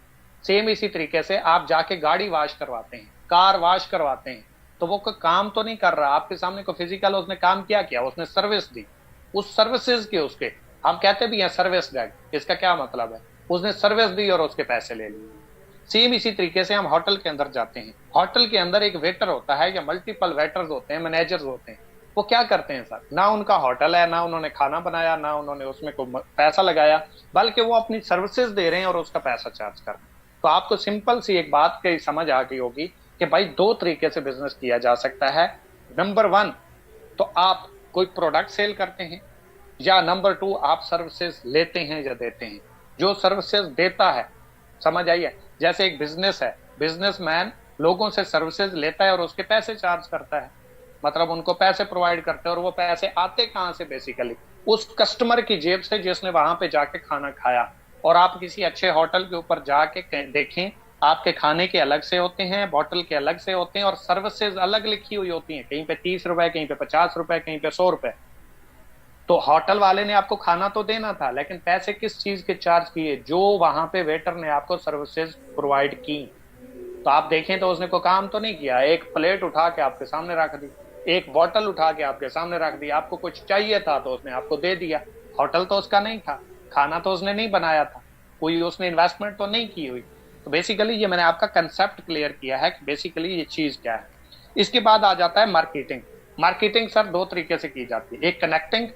सेम इसी तरीके से आप जाके गाड़ी वॉश करवाते हैं, कार वॉश करवाते हैं, तो वो कोई काम तो नहीं कर रहा, आपके सामने को फिजिकल उसने काम किया, उसने सर्विस दी, उस सर्विसेज के उसके हम कहते भी हैं सर्विस डैग। इसका क्या मतलब है, उसने सर्विस दी और उसके पैसे ले लिए। सेम इसी तरीके से हम होटल के अंदर जाते हैं, होटल के अंदर एक वेटर होता है या मल्टीपल वेटर्स होते हैं, मैनेजर्स होते हैं, वो क्या करते हैं सर, ना उनका होटल है, ना उन्होंने खाना बनाया, ना उन्होंने उसमें कोई पैसा लगाया, बल्कि वो अपनी सर्विसेज दे रहे हैं और उसका पैसा चार्ज कर रहे हैं। तो आपको सिंपल सी एक बात की समझ आ गई होगी कि भाई दो तरीके से बिजनेस किया जा सकता है। नंबर वन, तो आप कोई प्रोडक्ट सेल करते हैं, या नंबर टू आप सर्विसेज लेते हैं या देते हैं। जो सर्विसेज देता है, समझ आइए, जैसे एक बिजनेस है, बिजनेसमैन लोगों से सर्विसेज लेता है और उसके पैसे चार्ज करता है, मतलब उनको पैसे प्रोवाइड करते हैं, और वो पैसे आते कहां से, बेसिकली उस कस्टमर की जेब से जिसने वहां पे जाके खाना खाया। और आप किसी अच्छे होटल के ऊपर जाके देखें, आपके खाने के अलग से होते हैं, बोतल के अलग से होते हैं, और सर्विसेज अलग लिखी हुई होती हैं, कहीं पे 30 रुपए, कहीं पे 50 रुपए, कहीं पे 100 रुपए। तो होटल वाले ने आपको खाना तो देना था, लेकिन पैसे किस चीज के चार्ज किए, जो वहां पे वेटर ने आपको सर्विसेज प्रोवाइड की। तो आप देखें तो उसने कोई काम तो नहीं किया, एक प्लेट उठा के आपके सामने रख दी, एक बोतल उठा के आपके सामने रख दी, आपको कुछ चाहिए था तो उसने आपको दे दिया। होटल तो उसका नहीं था, खाना तो उसने नहीं बनाया था, कोई उसने इन्वेस्टमेंट तो नहीं की हुई। तो बेसिकली ये मैंने आपका कंसेप्ट क्लियर किया है कि बेसिकली ये चीज क्या है। इसके बाद आ जाता है मार्केटिंग। मार्केटिंग सर दो तरीके से की जाती है, एक कनेक्टिंग,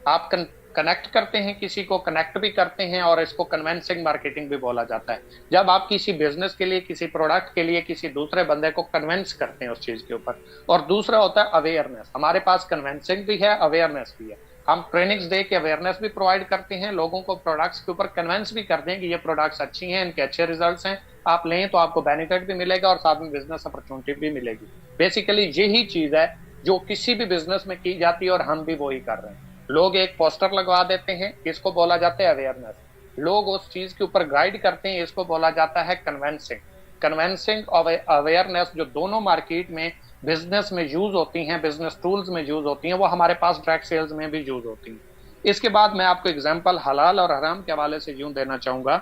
आप कनेक्ट करते हैं, किसी को कनेक्ट भी करते हैं, और इसको कन्वेंसिंग मार्केटिंग भी बोला जाता है। जब आप किसी बिजनेस के लिए, किसी प्रोडक्ट के लिए किसी दूसरे बंदे को कन्वेंस करते हैं उस चीज के ऊपर। और दूसरा होता है अवेयरनेस। हमारे पास कन्वेंसिंग भी है, अवेयरनेस भी है। हम ट्रेनिंग्स दे के अवेयरनेस भी प्रोवाइड करते हैं, लोगों को प्रोडक्ट्स के ऊपर कन्वेंस भी करते हैं कि ये प्रोडक्ट्स अच्छी हैं, इनके अच्छे रिजल्ट्स हैं, आप लें तो आपको बेनिफिट भी मिलेगा और साथ में बिजनेस अपॉर्चुनिटी भी मिलेगी। बेसिकली यही चीज है जो किसी भी बिजनेस में की जाती है, और हम भी वही कर रहे हैं। लोग एक पोस्टर लगवा देते हैं, इसको बोला जाता है अवेयरनेस। लोग उस चीज के ऊपर गाइड करते हैं, इसको बोला जाता है कन्वेंसिंग। कन्वेंसिंग और अवेयरनेस जो दोनों मार्केट में बिजनेस में यूज होती हैं, बिजनेस टूल्स में यूज होती हैं, वो हमारे पास डायरेक्ट सेल्स में भी यूज होती हैं। इसके बाद मैं आपको एग्जांपल हलाल और हराम के हवाले से यूं देना चाहूंगा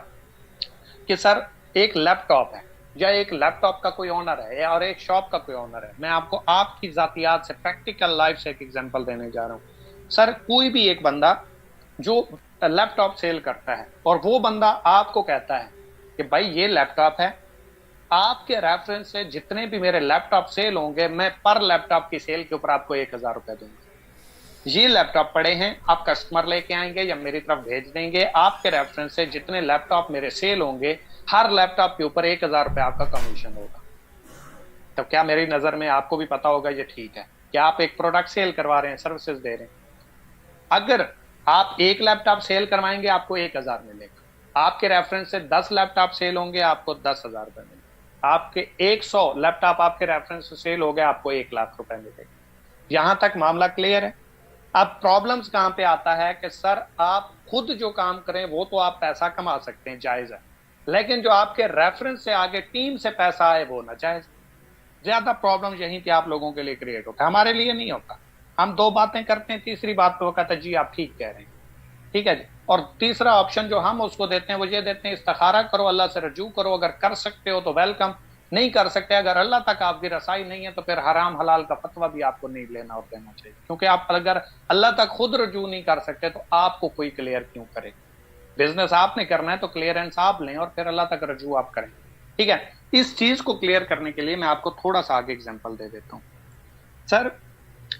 कि सर एक लैपटॉप है, या एक लैपटॉप का कोई ओनर है, और एक शॉप का कोई ओनर है। मैं आपको आपकी जातियात से, प्रैक्टिकल लाइफ से एक एग्जांपल देने जा रहा हूं। सर कोई भी एक बंदा जो लैपटॉप सेल करता है, और वो बंदा आपको कहता है कि भाई ये लैपटॉप है, आपके रेफरेंस से जितने भी मेरे लैपटॉप सेल होंगे, मैं पर लैपटॉप की सेल के ऊपर आपको 1,000 रुपए दूंगा। ये लैपटॉप पड़े हैं, आप कस्टमर लेके आएंगे या मेरी तरफ भेज देंगे, आपके रेफरेंस से जितने लैपटॉप मेरे सेल होंगे, हर लैपटॉप के ऊपर 1,000 रुपए आपका कमीशन होगा। तो क्या मेरी नजर में आपको भी पता होगा ये ठीक है कि आप एक प्रोडक्ट सेल करवा रहे हैं, सर्विसेज दे रहे हैं। अगर आप एक लैपटॉप सेल करवाएंगे आपको 1,000 मिलेगा, आपके रेफरेंस से 10 लैपटॉप सेल होंगे आपको 10,000 रुपए मिलेगा, आपके 100 लैपटॉप आपके रेफरेंस से सेल हो गए आपको 1,00,000 रुपए मिलेगा। यहां तक मामला क्लियर है। अब प्रॉब्लम्स कहां पे आता है कि सर आप खुद जो काम करें वो तो आप पैसा कमा सकते हैं, जायज है, लेकिन जो आपके रेफरेंस से आगे टीम से पैसा आए वो नाजायज। ज्यादा प्रॉब्लम यहीं पे आप लोगों के लिए क्रिएट होता है, हमारे लिए नहीं होता। हम दो बातें करते हैं, तीसरी बात पे वो कहता है जी आप ठीक कह रहे हैं, ठीक है जी। और तीसरा ऑप्शन जो हम उसको देते हैं वो ये देते हैं इस्तिखारा करो, अल्लाह से रजू करो, अगर कर सकते हो तो वेलकम, नहीं कर सकते, अगर अल्लाह तक आपकी रसाई नहीं है तो फिर हराम हलाल का फतवा भी आपको नहीं लेना और देना चाहिए, क्योंकि आप अगर अल्लाह तक खुद रजू नहीं कर सकते तो आपको कोई क्लियर क्यों करे। बिजनेस आपने करना है तो क्लियरेंस आप लें और फिर अल्लाह तक रजू आप करें, ठीक है। इस चीज को क्लियर करने के लिए मैं आपको थोड़ा सा आगे एग्जांपल दे देता हूं। सर,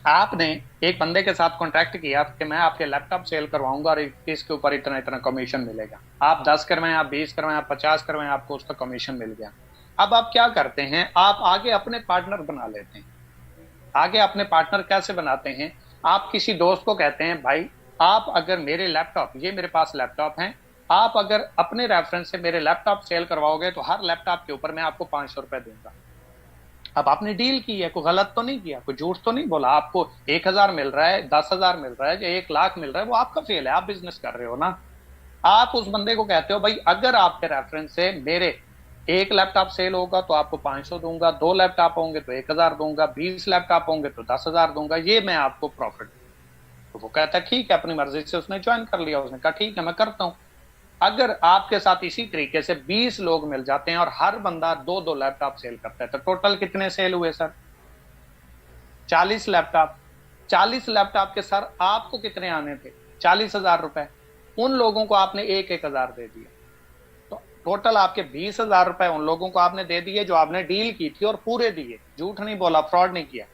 आपने एक बंदे के साथ कॉन्ट्रैक्ट किया कि मैं आपके लैपटॉप सेल करवाऊंगा और इसके ऊपर इतना इतना कमीशन मिलेगा। आप 10 करवाएं, आप 20 करवाएं, आप 50 करवाएं, आपको उसका कमीशन मिल गया। अब आप क्या करते हैं, आप आगे अपने पार्टनर बना लेते हैं। आगे अपने पार्टनर कैसे बनाते हैं, आप किसी दोस्त को कहते हैं भाई आप अगर मेरे लैपटॉप, ये मेरे पास लैपटॉप हैं, आप अगर अपने रेफरेंस से मेरे लैपटॉप सेल करवाओगे तो हर लैपटॉप के ऊपर मैं आपको 500 रुपए दूंगा। अब आपने डील की है, कोई गलत तो नहीं किया, कोई झूठ तो नहीं बोला। आपको 1000 मिल रहा है, 10,000 मिल रहा है या 1 लाख मिल रहा है, वो आपका फेल है, आप बिजनेस कर रहे हो ना। आप उस बंदे को कहते हो भाई अगर आपके रेफरेंस से मेरे 1 लैपटॉप सेल होगा तो आपको 500 दूंगा, 2 लैपटॉप होंगे तो 1000 दूंगा, 20 लैपटॉप होंगे तो 10,000 दूंगा, ये मैं आपको प्रॉफिट। तो वो कहता है ठीक है, अपनी मर्जी से उसने ज्वाइन कर लिया, उसने कहा ठीक है मैं करता हूं। अगर आपके साथ इसी तरीके से 20 लोग मिल जाते हैं और हर बंदा 2-2 लैपटॉप सेल करता है तो टोटल कितने सेल हुए सर? 40 लैपटॉप। 40 लैपटॉप के सर आपको कितने आने थे? 40,000 रुपए। उन लोगों को आपने 1-1 हजार दे दिया, तो टोटल आपके 20,000 रुपए उन लोगों को आपने दे दिए जो आपने डील की थी, और पूरे दिए, झूठ नहीं बोला, फ्रॉड नहीं किया।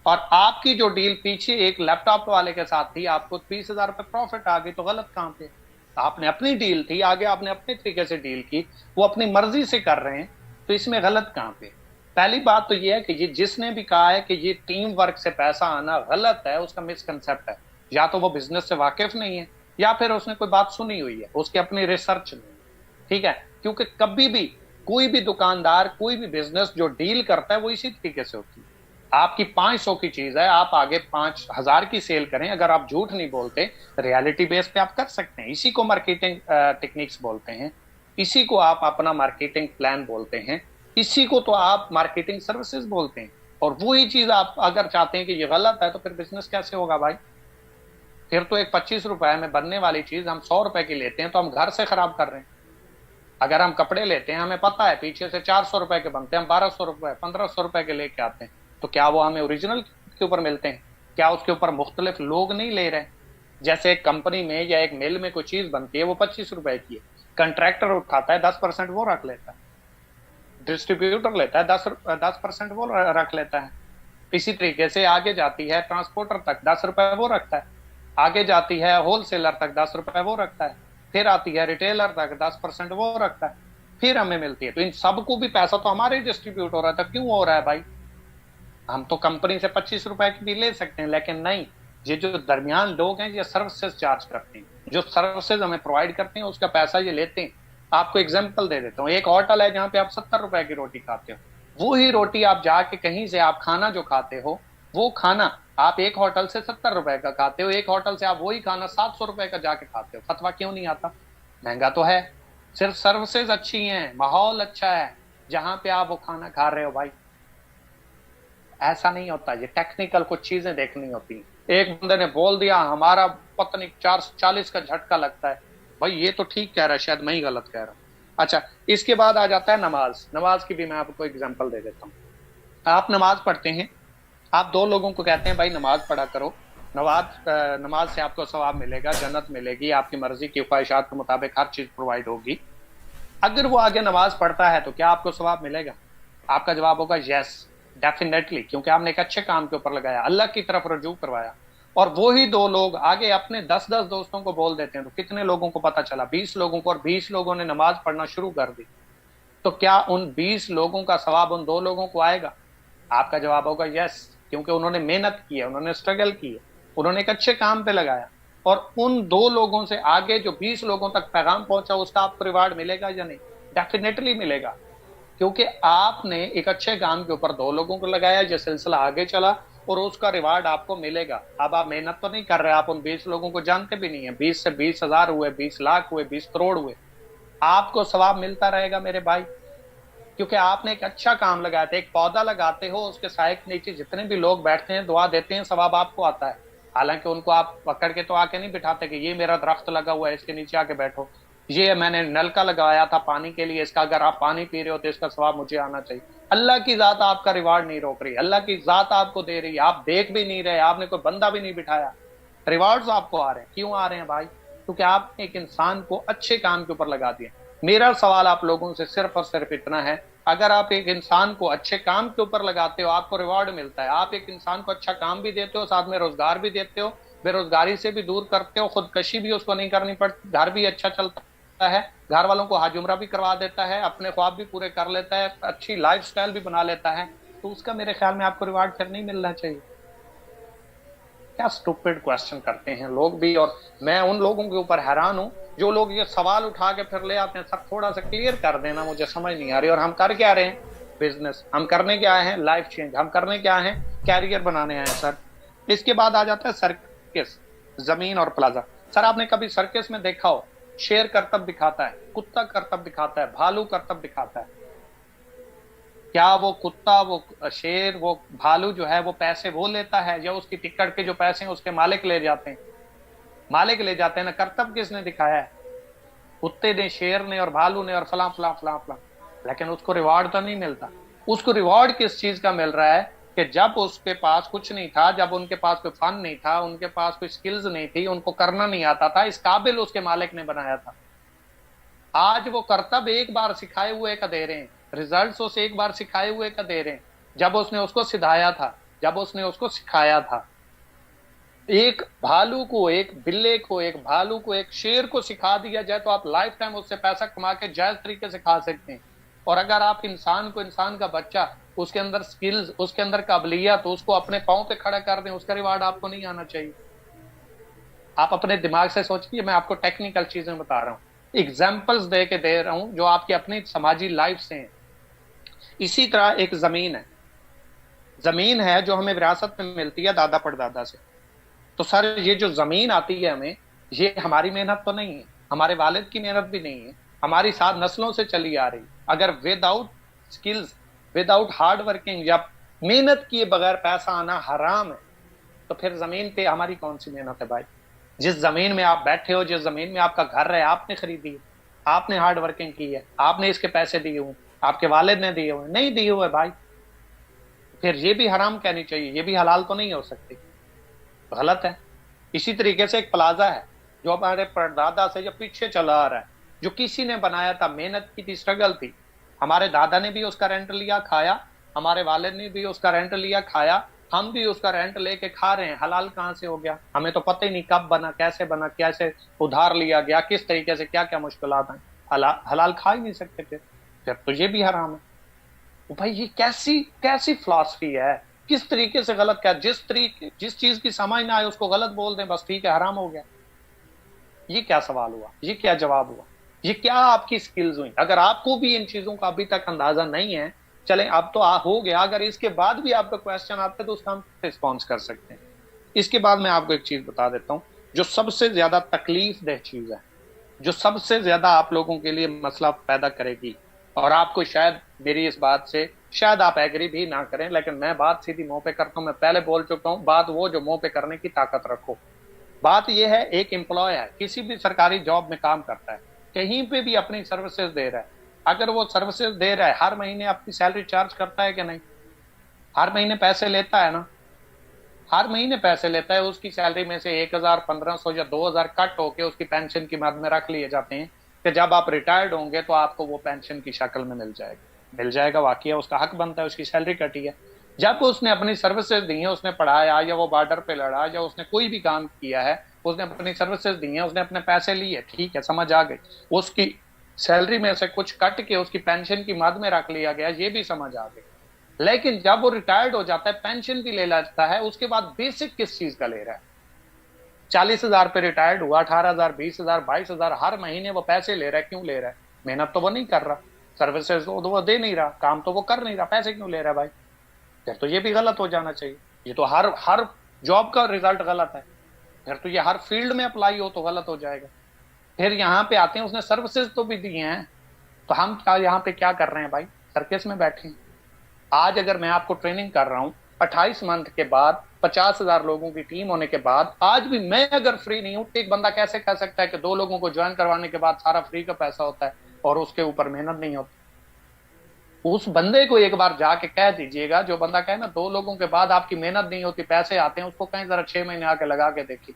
और आपकी जो डील पीछे एक लैपटॉप वाले के साथ थी, आपको 20,000 रुपए प्रॉफिट आ गई, तो गलत कहां पे? आपने अपनी डील थी, आगे आपने अपने तरीके से डील की, वो अपनी मर्जी से कर रहे हैं, तो इसमें गलत कहां पे? पहली बात तो ये है कि ये जिसने भी कहा है कि ये टीम वर्क से पैसा आना गलत है, उसका मिसकंसेप्ट है। या तो वो बिजनेस से वाकिफ नहीं है या फिर उसने कोई बात सुनी हुई है, उसकी अपनी रिसर्च नहीं है, ठीक है। क्योंकि कभी भी कोई भी दुकानदार, कोई भी बिजनेस जो डील करता है वो इसी तरीके से होती है। आपकी 500 की चीज है, आप आगे 5,000 की सेल करें, अगर आप झूठ नहीं बोलते, रियलिटी बेस पे आप कर सकते हैं। इसी को मार्केटिंग टेक्निक्स बोलते हैं, इसी को आप अपना मार्केटिंग प्लान बोलते हैं, इसी को तो आप मार्केटिंग सर्विसेज बोलते हैं। और वही चीज आप अगर चाहते हैं कि ये गलत है तो फिर बिजनेस कैसे होगा भाई? फिर तो एक 25 रुपए में बनने वाली चीज हम 100 रुपए की लेते हैं तो हम घर से खराब कर रहे हैं। अगर हम कपड़े लेते हैं, हमें पता है पीछे से 400 रुपए के बनते हैं, हम 1200 रुपए 1500 रुपए के लेके आते हैं, तो क्या वो हमें ओरिजिनल के ऊपर मिलते हैं? क्या उसके ऊपर मुख्तलिफ लोग नहीं ले रहे? जैसे एक कंपनी में या एक मिल में कोई चीज बनती है, वो 25 रुपए की है, कंट्रैक्टर उठाता है 10% वो रख लेता है, डिस्ट्रीब्यूटर लेता है 10% वो रख लेता है। इसी तरीके से आगे जाती है ट्रांसपोर्टर तक 10 रुपए वो रखता है, आगे जाती है होलसेलर तक 10 रुपए वो रखता है, फिर आती है रिटेलर तक 10% वो रखता है, फिर हमें मिलती है। तो इन सबको भी पैसा तो हमारे डिस्ट्रीब्यूट हो रहा है, तो क्यों हो रहा है भाई? हम तो कंपनी से 25 रुपए की भी ले सकते हैं, लेकिन नहीं, ये जो दरमियान लोग हैं ये सर्विसेज चार्ज करते हैं, जो सर्विसेज हमें प्रोवाइड करते हैं उसका पैसा ये लेते हैं। आपको एग्जांपल दे देता हूँ, एक होटल है जहां पे आप 70 रुपए की रोटी खाते हो, वो ही रोटी आप जाके कहीं से आप खाना जो खाते हो, वो खाना आप एक होटल से 70 रुपए का खाते हो, एक होटल से आप वही खाना 700 रुपए का जाके खाते हो। फतवा क्यों नहीं आता? महंगा तो है, सिर्फ सर्विसेज अच्छी हैं, माहौल अच्छा है जहां पे आप वो खाना खा रहे हो भाई। ऐसा नहीं होता, ये टेक्निकल कुछ चीजें देखनी होती हैं। एक बंदे ने बोल दिया हमारा पत्नी 440 का झटका लगता है, भाई ये तो ठीक कह रहा है, शायद मैं ही गलत कह रहा हूं। अच्छा, इसके बाद आ जाता है नमाज। नमाज की भी मैं आपको एग्जांपल दे देता हूँ। आप नमाज पढ़ते हैं, आप दो लोगों को कहते हैं भाई नमाज पढ़ा करो, नमाज से आपको सवाब मिलेगा, जन्नत मिलेगी, आपकी मर्जी की ख्वाहिशात के मुताबिक हर चीज प्रोवाइड होगी। अगर वो आगे नमाज पढ़ता है तो क्या आपको सवाब मिलेगा? आपका जवाब होगा यस, डेफिनेटली, क्योंकि आपने एक अच्छे काम के ऊपर लगाया, अल्लाह की तरफ रुजू करवाया। और वो ही दो लोग आगे अपने 10-10 दोस्तों को बोल देते हैं, तो कितने लोगों को पता चला? 20 लोगों को, और 20 लोगों ने नमाज पढ़ना शुरू कर दी। तो क्या उन 20 लोगों का सवाब उन दो लोगों को आएगा? आपका जवाब होगा यस, क्योंकि उन्होंने मेहनत की है, उन्होंने स्ट्रगल की है, उन्होंने एक अच्छे काम पे लगाया। और उन दो लोगों से आगे जो 20 लोगों तक पैगाम पहुंचा, उसका आपको रिवार्ड मिलेगा या नहीं? डेफिनेटली मिलेगा, क्योंकि आपने एक अच्छे काम के ऊपर दो लोगों को लगाया, जो सिलसिला आगे चला और उसका रिवार्ड आपको मिलेगा। अब आप मेहनत तो नहीं कर रहे, आप उन 20 लोगों को जानते भी नहीं है, 20 से 20,000 हुए, 20 लाख हुए, 20 करोड़ हुए, आपको सवाब मिलता रहेगा मेरे भाई, क्योंकि आपने एक अच्छा काम लगाया था। एक पौधा लगाते हो, उसके साए के नीचे जितने भी लोग बैठते हैं, दुआ देते हैं, सवाब आपको आता है। हालांकि उनको आप पकड़ के तो आके नहीं बिठाते कि ये मेरा दरख्त लगा हुआ है, इसके नीचे आके बैठो, ये मैंने नल का लगाया था पानी के लिए, इसका अगर आप पानी पी रहे हो तो इसका सवाब मुझे आना चाहिए। अल्लाह की जात आपका रिवार्ड नहीं रोक रही, अल्लाह की जात आपको दे रही है, आप देख भी नहीं रहे, आपने कोई बंदा भी नहीं बिठाया, रिवार्ड्स आपको आ रहे हैं। क्यों आ रहे हैं भाई? क्योंकि आपने एक इंसान को अच्छे काम के ऊपर लगा दिया। मेरा सवाल आप लोगों से सिर्फ और सिर्फ इतना है, अगर आप एक इंसान को अच्छे काम के ऊपर लगाते हो, आपको रिवॉर्ड मिलता है। आप एक इंसान को अच्छा काम भी देते हो, साथ में रोजगार भी देते हो, बेरोजगारी से भी दूर करते हो, खुदकशी भी उसको नहीं करनी पड़ती, घर भी अच्छा चलता है, घर वालों को हज उम्रा भी करवा देता है, अपने ख्वाब भी पूरे कर लेता है, अच्छी लाइफस्टाइल भी बना लेता है, तो उसका मेरे ख्याल में आपको रिवार्ड फिर नहीं मिलना चाहिए। क्या स्टूपिड क्वेश्चन करते हैं लोग भी, और मैं उन लोगों के ऊपर हैरान हूं जो लोग ये सवाल उठा के फिर ले आते हैं। सब थोड़ा सा क्लियर कर देना, मुझे समझ नहीं आ रही। और हम कर क्या रहे हैं? बिजनेस। हम करने क्या आए हैं? Life change. हम करने क्या हैं? कैरियर बनाने आए हैं सर। इसके बाद आ जाता है सर्कस, जमीन और प्लाजा। सर आपने कभी सर्कस में देखा हो, शेर करतब दिखाता है, कुत्ता करतब दिखाता है, भालू करतब दिखाता है। क्या वो कुत्ता, वो शेर, वो भालू जो है वो पैसे वो लेता है, या उसकी टिकट के जो पैसे हैं उसके मालिक ले जाते हैं? मालिक ले जाते हैं ना। करतब किसने दिखाया है? कुत्ते ने, शेर ने और भालू ने और फला फला फला फला। लेकिन उसको रिवॉर्ड तो नहीं मिलता। उसको रिवॉर्ड किस चीज का मिल रहा है कि जब उसके पास कुछ नहीं था, जब उनके पास कोई फन नहीं था, उनके पास कोई स्किल्स नहीं थी, उनको करना नहीं आता था, इस काबिल उसके मालिक ने बनाया था। आज वो करतब एक बार सिखाए हुए का दे रहे हैं, रिजल्ट्स उसे एक बार सिखाए हुए का दे रहे हैं, जब उसने उसको सिखाया था, जब उसने उसको सिखाया था। एक भालू को, एक बिल्ले को, एक भालू को, एक शेर को सिखा दिया जाए तो आप लाइफ टाइम उससे पैसा कमा के जायज तरीके से खा सकते हैं। और अगर आप इंसान को, इंसान का बच्चा, उसके अंदर स्किल्स, उसके अंदर काबिलियत, तो उसको अपने पांव पे खड़ा कर दें, उसका रिवार्ड आपको नहीं आना चाहिए। आप अपने दिमाग से सोचिए, मैं आपको टेक्निकल चीजें बता रहा हूँ, एग्जाम्पल्स दे के दे रहा हूँ जो आपकी अपनी समाजी लाइफ से हैं। इसी तरह एक जमीन है, जमीन है जो हमें विरासत में मिलती है दादा परदादा से। तो सर ये जो जमीन आती है हमें, ये हमारी मेहनत तो नहीं है, हमारे वालिद की मेहनत भी नहीं है, हमारी 7 नस्लों से चली आ रही। अगर without skills, without hard working, या मेहनत किए बगैर पैसा आना हराम है, तो फिर जमीन पे हमारी कौन सी मेहनत है भाई? जिस जमीन में आप बैठे हो, जिस जमीन में आपका घर है, आपने खरीदी है, आपने हार्ड वर्किंग की है, आपने इसके पैसे दिए हुए, आपके वालिद ने दिए हुए, नहीं दिए हुए भाई, फिर ये भी हराम कहनी चाहिए, ये भी हलाल तो नहीं हो सकती, गलत है। इसी तरीके से एक प्लाजा है जो हमारे परदादा से जो पीछे चला आ रहा है, जो किसी ने बनाया था, मेहनत की थी, स्ट्रगल थी। हमारे दादा ने भी उसका रेंट लिया, खाया, हमारे वालिद ने भी उसका रेंट लिया, खाया, हम भी उसका रेंट लेके खा रहे हैं। हलाल कहां से हो गया? हमें तो पता ही नहीं कब बना, कैसे उधार लिया गया, किस तरीके से, क्या क्या मुश्किलात हैं। हलाल खा ही नहीं सकते फिर तो ये भी हराम है। तो भाई ये कैसी कैसी फिलॉसफी है? किस तरीके से गलत? क्या जिस चीज की समझ ना आए उसको गलत बोल दें, बस ठीक है, हराम हो गया। ये क्या सवाल हुआ? ये क्या जवाब हुआ? ये क्या आपकी स्किल्स हुई? अगर आपको भी इन चीजों का अभी तक अंदाजा नहीं है, चलें अब तो हो गया, अगर इसके बाद भी आपका क्वेश्चन आता है तो उसका हम रिस्पॉन्स कर सकते हैं। इसके बाद मैं आपको एक चीज बता देता हूं, जो सबसे ज्यादा तकलीफ दह चीज है, जो सबसे ज्यादा आप लोगों के लिए मसला पैदा करेगी, और आपको शायद मेरी इस बात से, शायद आप एग्री भी ना करें, लेकिन मैं बात सीधी मुंह पे करता हूं। मैं पहले बोल चुका हूं, बात वो जो मुंह पे करने की ताकत रखो। बात यह है, एक एम्प्लॉय है, किसी भी सरकारी जॉब में काम करता है, कहीं पे भी अपनी सर्विसेज दे रहा है, अगर वो सर्विसेज दे रहा है, हर महीने अपनी सैलरी चार्ज करता है कि नहीं? हर महीने पैसे लेता है ना? हर महीने पैसे लेता है। उसकी सैलरी में से 1000, 1500 या 2000 कट होके उसकी पेंशन की मद में रख लिए जाते हैं कि जब आप रिटायर्ड होंगे तो आपको वो पेंशन की शक्ल में मिल जाएगा। वाकई उसका हक बनता है, उसकी सैलरी कटी है। जब उसने अपनी सर्विसेज दी है, उसने पढ़ाया, या वो बॉर्डर पे लड़ा, या उसने कोई भी काम किया है, उसने अपनी सर्विसेज दी है, उसने अपने पैसे लिए, ठीक है, समझ आ गई। उसकी सैलरी में से कुछ कट के उसकी पेंशन की मद में रख लिया गया, ये भी समझ आ गई। लेकिन जब वो रिटायर्ड हो जाता है, पेंशन भी ले लेता है, उसके बाद बेसिक किस चीज का ले रहा है? 40,000 पे रिटायर्ड हुआ, 18,000, 20,000, 22,000 हर महीने वो पैसे ले रहा है। क्यों ले रहा है? मेहनत तो वो नहीं कर रहा, सर्विसेज तो वो दे नहीं रहा, काम तो वो कर नहीं रहा, पैसे क्यों ले रहा है भाई? फिर तो ये भी गलत हो जाना चाहिए। ये तो हर हर जॉब का रिजल्ट गलत है, फिर तो ये हर फील्ड में अप्लाई हो तो गलत हो जाएगा। फिर यहाँ पे आते हैं, उसने सर्विसेज तो भी दिए हैं, तो हम क्या यहाँ पे क्या कर रहे हैं भाई, सर्कस में बैठे हैं। आज अगर मैं आपको ट्रेनिंग कर रहा हूँ 28 मंथ के बाद 50,000 लोगों की टीम होने के बाद, आज भी मैं अगर फ्री नहीं हूं, तो एक बंदा कैसे कह सकता है कि 2 लोगों को ज्वाइन करवाने के बाद सारा फ्री का पैसा होता है और उसके ऊपर मेहनत नहीं होती। उस बंदे को एक बार जाके कह दीजिएगा, जो बंदा कहे ना 2 लोगों के बाद आपकी मेहनत नहीं होती पैसे आते हैं, उसको कहीं जरा 6 महीने आके लगा के देखिए,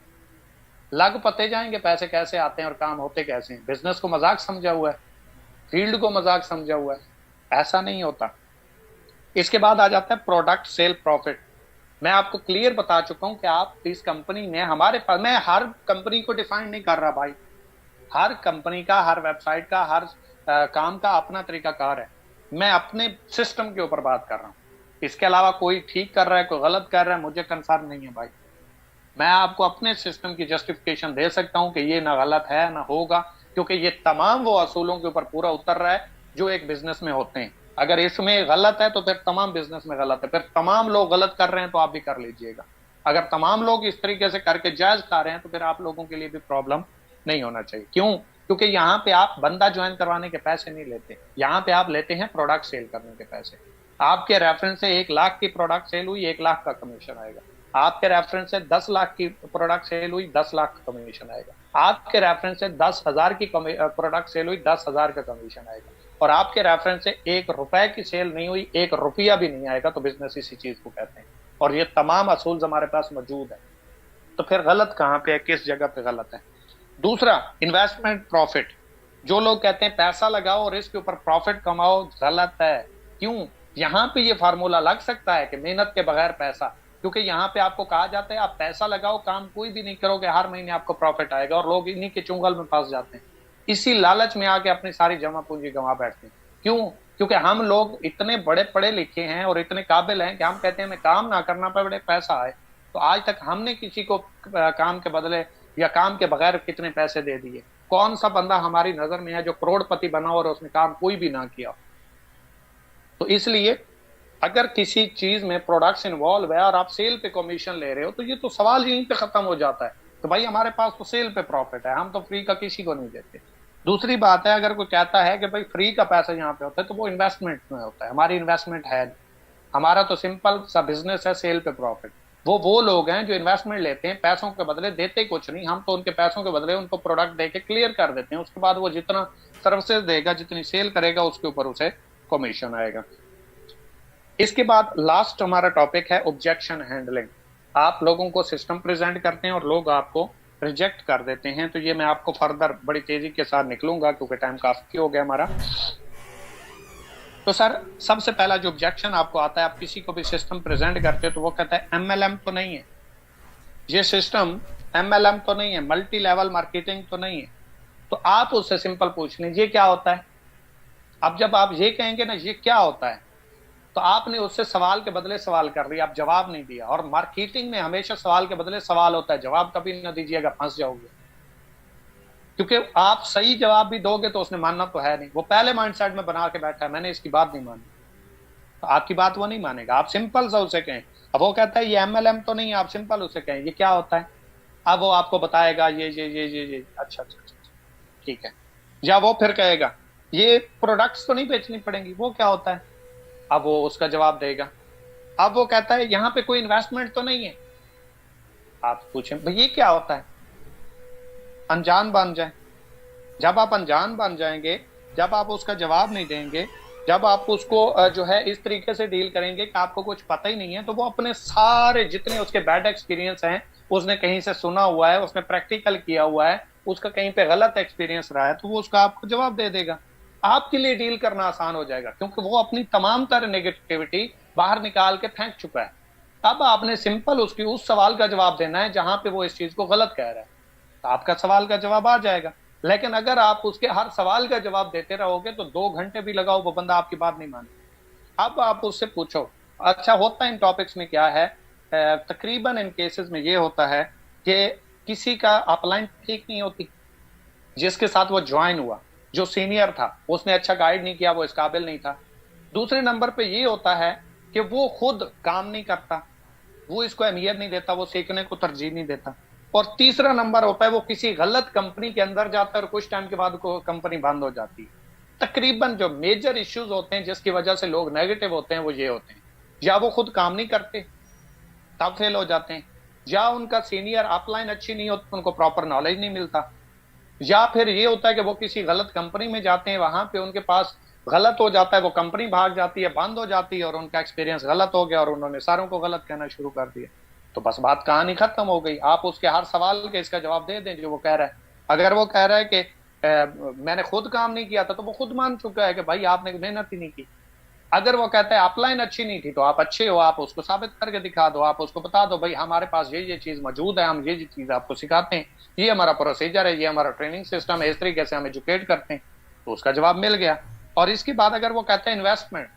लग पते जाएंगे पैसे कैसे आते हैं और काम होते कैसे हैं। बिजनेस को मजाक समझा हुआ है, फील्ड को मजाक समझा हुआ है, ऐसा नहीं होता। इसके बाद आ जाता है प्रोडक्ट सेल प्रॉफिट। मैं आपको क्लियर बता चुका हूं कि आप इस कंपनी में, हमारे पास, मैं हर कंपनी को डिफाइन नहीं कर रहा भाई, हर कंपनी का, हर वेबसाइट का, हर काम का अपना तरीकाकार है। मैं अपने सिस्टम के ऊपर बात कर रहा हूं। इसके अलावा कोई ठीक कर रहा है, कोई गलत कर रहा है, मुझे कंसर्न नहीं है भाई। मैं आपको अपने सिस्टम की जस्टिफिकेशन दे सकता हूं कि ये ना गलत है ना होगा, क्योंकि ये तमाम वो असूलों के ऊपर पूरा उतर रहा है जो एक बिजनेस में होते हैं। अगर इसमें गलत है तो फिर तमाम बिजनेस में गलत है, फिर तमाम लोग गलत कर रहे हैं तो आप भी कर लीजिएगा। अगर तमाम लोग इस तरीके से करके जायज खा रहे हैं तो फिर आप लोगों के लिए भी प्रॉब्लम नहीं होना चाहिए। क्यों? क्योंकि यहाँ पे आप बंदा ज्वाइन करवाने के पैसे नहीं लेते, यहाँ पे आप लेते हैं प्रोडक्ट सेल करने के पैसे। आपके रेफरेंस से 1 लाख की प्रोडक्ट सेल हुई, 1 लाख का कमीशन आएगा। आपके रेफरेंस से 10 लाख की प्रोडक्ट सेल हुई, 10 लाख का कमीशन आएगा। आपके रेफरेंस से 10,000 की प्रोडक्ट सेल हुई, 10,000 का कमीशन आएगा। और आपके रेफरेंस से 1 रुपए की सेल नहीं हुई, 1 रुपया भी नहीं आएगा, तो बिजनेस इसी चीज को कहते हैं। और ये तमाम असूल हमारे पास मौजूद है। तो फिर गलत कहाँ पे है, किस जगह पे गलत है? दूसरा, इन्वेस्टमेंट प्रॉफिट। जो लोग कहते हैं पैसा लगाओ और इसके ऊपर प्रॉफिट कमाओ, गलत है। क्यों? यहाँ पे ये फार्मूला लग सकता है कि मेहनत के बगैर पैसा, क्योंकि यहाँ पे आपको कहा जाता है आप पैसा लगाओ, काम कोई भी नहीं करोगे, हर महीने आपको प्रॉफिट आएगा, और लोग इन्हीं के चुंगल में फंस जाते हैं। इसी लालच में आके अपनी सारी जमा पूंजी गंवा बैठते हैं। क्यों? क्योंकि हम लोग इतने बड़े पढ़े लिखे हैं और इतने काबिल हैं कि हम कहते हैं हमें काम ना करना पड़े, पैसा आए। तो आज तक हमने किसी को काम के बदले या काम के बगैर कितने पैसे दे दिए? कौन सा बंदा हमारी नजर में है जो करोड़पति बना और उसने काम कोई भी ना किया? तो इसलिए अगर किसी चीज में प्रोडक्ट्स इन्वॉल्व है और आप सेल पे कमीशन ले रहे हो, तो ये तो सवाल यहीं पे खत्म हो जाता है। तो भाई हमारे पास तो सेल पे प्रॉफिट है, हम तो फ्री का किसी को नहीं देते। दूसरी बात है, अगर कोई कहता है कि भाई फ्री का पैसा यहाँ पे होता है, तो वो इन्वेस्टमेंट में होता है, हमारी इन्वेस्टमेंट है नहीं। हमारा तो सिंपल सा बिजनेस है, सेल पे प्रॉफिट। वो लोग हैं जो इन्वेस्टमेंट लेते हैं, पैसों के बदले देते कुछ नहीं, हम तो उनके पैसों के बदले उनको प्रोडक्ट दे के क्लियर कर देते हैं। उसके बाद वो जितना सर्विसेज देगा, जितनी सेल करेगा, उसके ऊपर उसे कमीशन आएगा। इसके बाद लास्ट हमारा टॉपिक है ऑब्जेक्शन हैंडलिंग। आप लोगों को सिस्टम प्रेजेंट करते हैं और लोग आपको रिजेक्ट कर देते हैं। तो ये मैं आपको फर्दर बड़ी तेजी के साथ निकलूंगा क्योंकि टाइम काफी हो गया हमारा। तो सर, सबसे पहला जो ऑब्जेक्शन आपको आता है, आप किसी को भी सिस्टम प्रेजेंट करते हो तो वो कहता है एमएलएम तो नहीं है, ये सिस्टम एमएलएम तो नहीं है, मल्टी लेवल मार्केटिंग तो नहीं है। तो आप उससे सिंपल पूछ लीजिए क्या होता है। अब जब आप ये कहेंगे ना ये क्या होता है, तो आपने उससे सवाल के बदले सवाल कर लिया, आप जवाब नहीं दिया। और मार्केटिंग में हमेशा सवाल के बदले सवाल होता है, जवाब कभी ना दीजिएगा, फंस जाओगे। क्योंकि आप सही जवाब भी दोगे तो उसने मानना तो है नहीं, वो पहले माइंडसेट में बना के बैठा है मैंने इसकी बात नहीं मानी, तो आपकी बात वो नहीं मानेगा। आप सिंपल सा उसे कहें। अब वो कहता है ये एमएलएम तो नहीं है, आप सिंपल उसे कहें ये क्या होता है। अब वो आपको बताएगा ये अच्छा अच्छा अच्छा, ठीक है। या वो फिर कहेगा ये प्रोडक्ट्स तो नहीं बेचनी पड़ेंगी, वो क्या होता है। अब वो उसका जवाब देगा। अब वो कहता है यहाँ पे कोई इन्वेस्टमेंट तो नहीं है, आप पूछें भाई ये क्या होता है। अनजान बन जाए। जब आप अनजान बन जाएंगे, जब आप उसका जवाब नहीं देंगे, जब आप उसको जो है इस तरीके से डील करेंगे कि आपको कुछ पता ही नहीं है, तो वो अपने सारे जितने उसके बैड एक्सपीरियंस हैं, उसने कहीं से सुना हुआ है, उसने प्रैक्टिकल किया हुआ है, उसका कहीं पे गलत एक्सपीरियंस रहा है, तो वो उसका आपको जवाब दे देगा। आपके लिए डील करना आसान हो जाएगा क्योंकि वो अपनी तमाम तरह नेगेटिविटी बाहर निकाल के फेंक चुका है। अब आपने सिंपल उसकी उस सवाल का जवाब देना है जहां पे वो इस चीज को गलत कह रहा है, तो आपका सवाल का जवाब आ जाएगा। लेकिन अगर आप उसके हर सवाल का जवाब देते रहोगे तो 2 घंटे भी लगाओ, वो बंदा आपकी बात नहीं माने। अब आप उससे पूछो। अच्छा, होता है इन टॉपिक्स में क्या है, तकरीबन इन केसेस में ये होता है कि किसी का अपलाइन ठीक नहीं होती, जिसके साथ वो ज्वाइन हुआ, जो सीनियर था, उसने अच्छा गाइड नहीं किया, वो इस काबिल नहीं था। दूसरे नंबर पे ये होता है कि वो खुद काम नहीं करता, वो इसको अहमियत नहीं देता, वो सीखने को तरजीह नहीं देता। और तीसरा नंबर होता है वो किसी गलत कंपनी के अंदर जाता है और कुछ टाइम के बाद को कंपनी बंद हो जाती है। तकरीबन जो मेजर इश्यूज होते हैं जिसकी वजह से लोग नेगेटिव होते हैं वो ये होते हैं, या वो खुद काम नहीं करते तब फेल हो जाते हैं, या उनका सीनियर अपलाइन अच्छी नहीं होती, उनको प्रॉपर नॉलेज नहीं मिलता, या फिर ये होता है कि वो किसी गलत कंपनी में जाते हैं, वहां पे उनके पास गलत हो जाता है, वो कंपनी भाग जाती है, बंद हो जाती है और उनका एक्सपीरियंस गलत हो गया और उन्होंने सारों को गलत कहना शुरू कर दिया। तो बस बात कहानी खत्म हो गई। आप उसके हर सवाल के इसका जवाब दे दें जो वो कह रहा है। अगर वो कह रहा है कि मैंने खुद काम नहीं किया था, तो वो खुद मान चुका है कि भाई आपने मेहनत ही नहीं की। अगर वो कहता है अपलाइन अच्छी नहीं थी, तो आप अच्छे हो, आप उसको साबित करके दिखा दो, आप उसको बता दो भाई हमारे पास ये चीज मौजूद है, हम ये चीज आपको सिखाते हैं, ये हमारा प्रोसीजर है, ये हमारा ट्रेनिंग सिस्टम है, इस तरीके से हम एजुकेट करते हैं, तो उसका जवाब मिल गया। और इसके बाद अगर वो कहते हैं इन्वेस्टमेंट,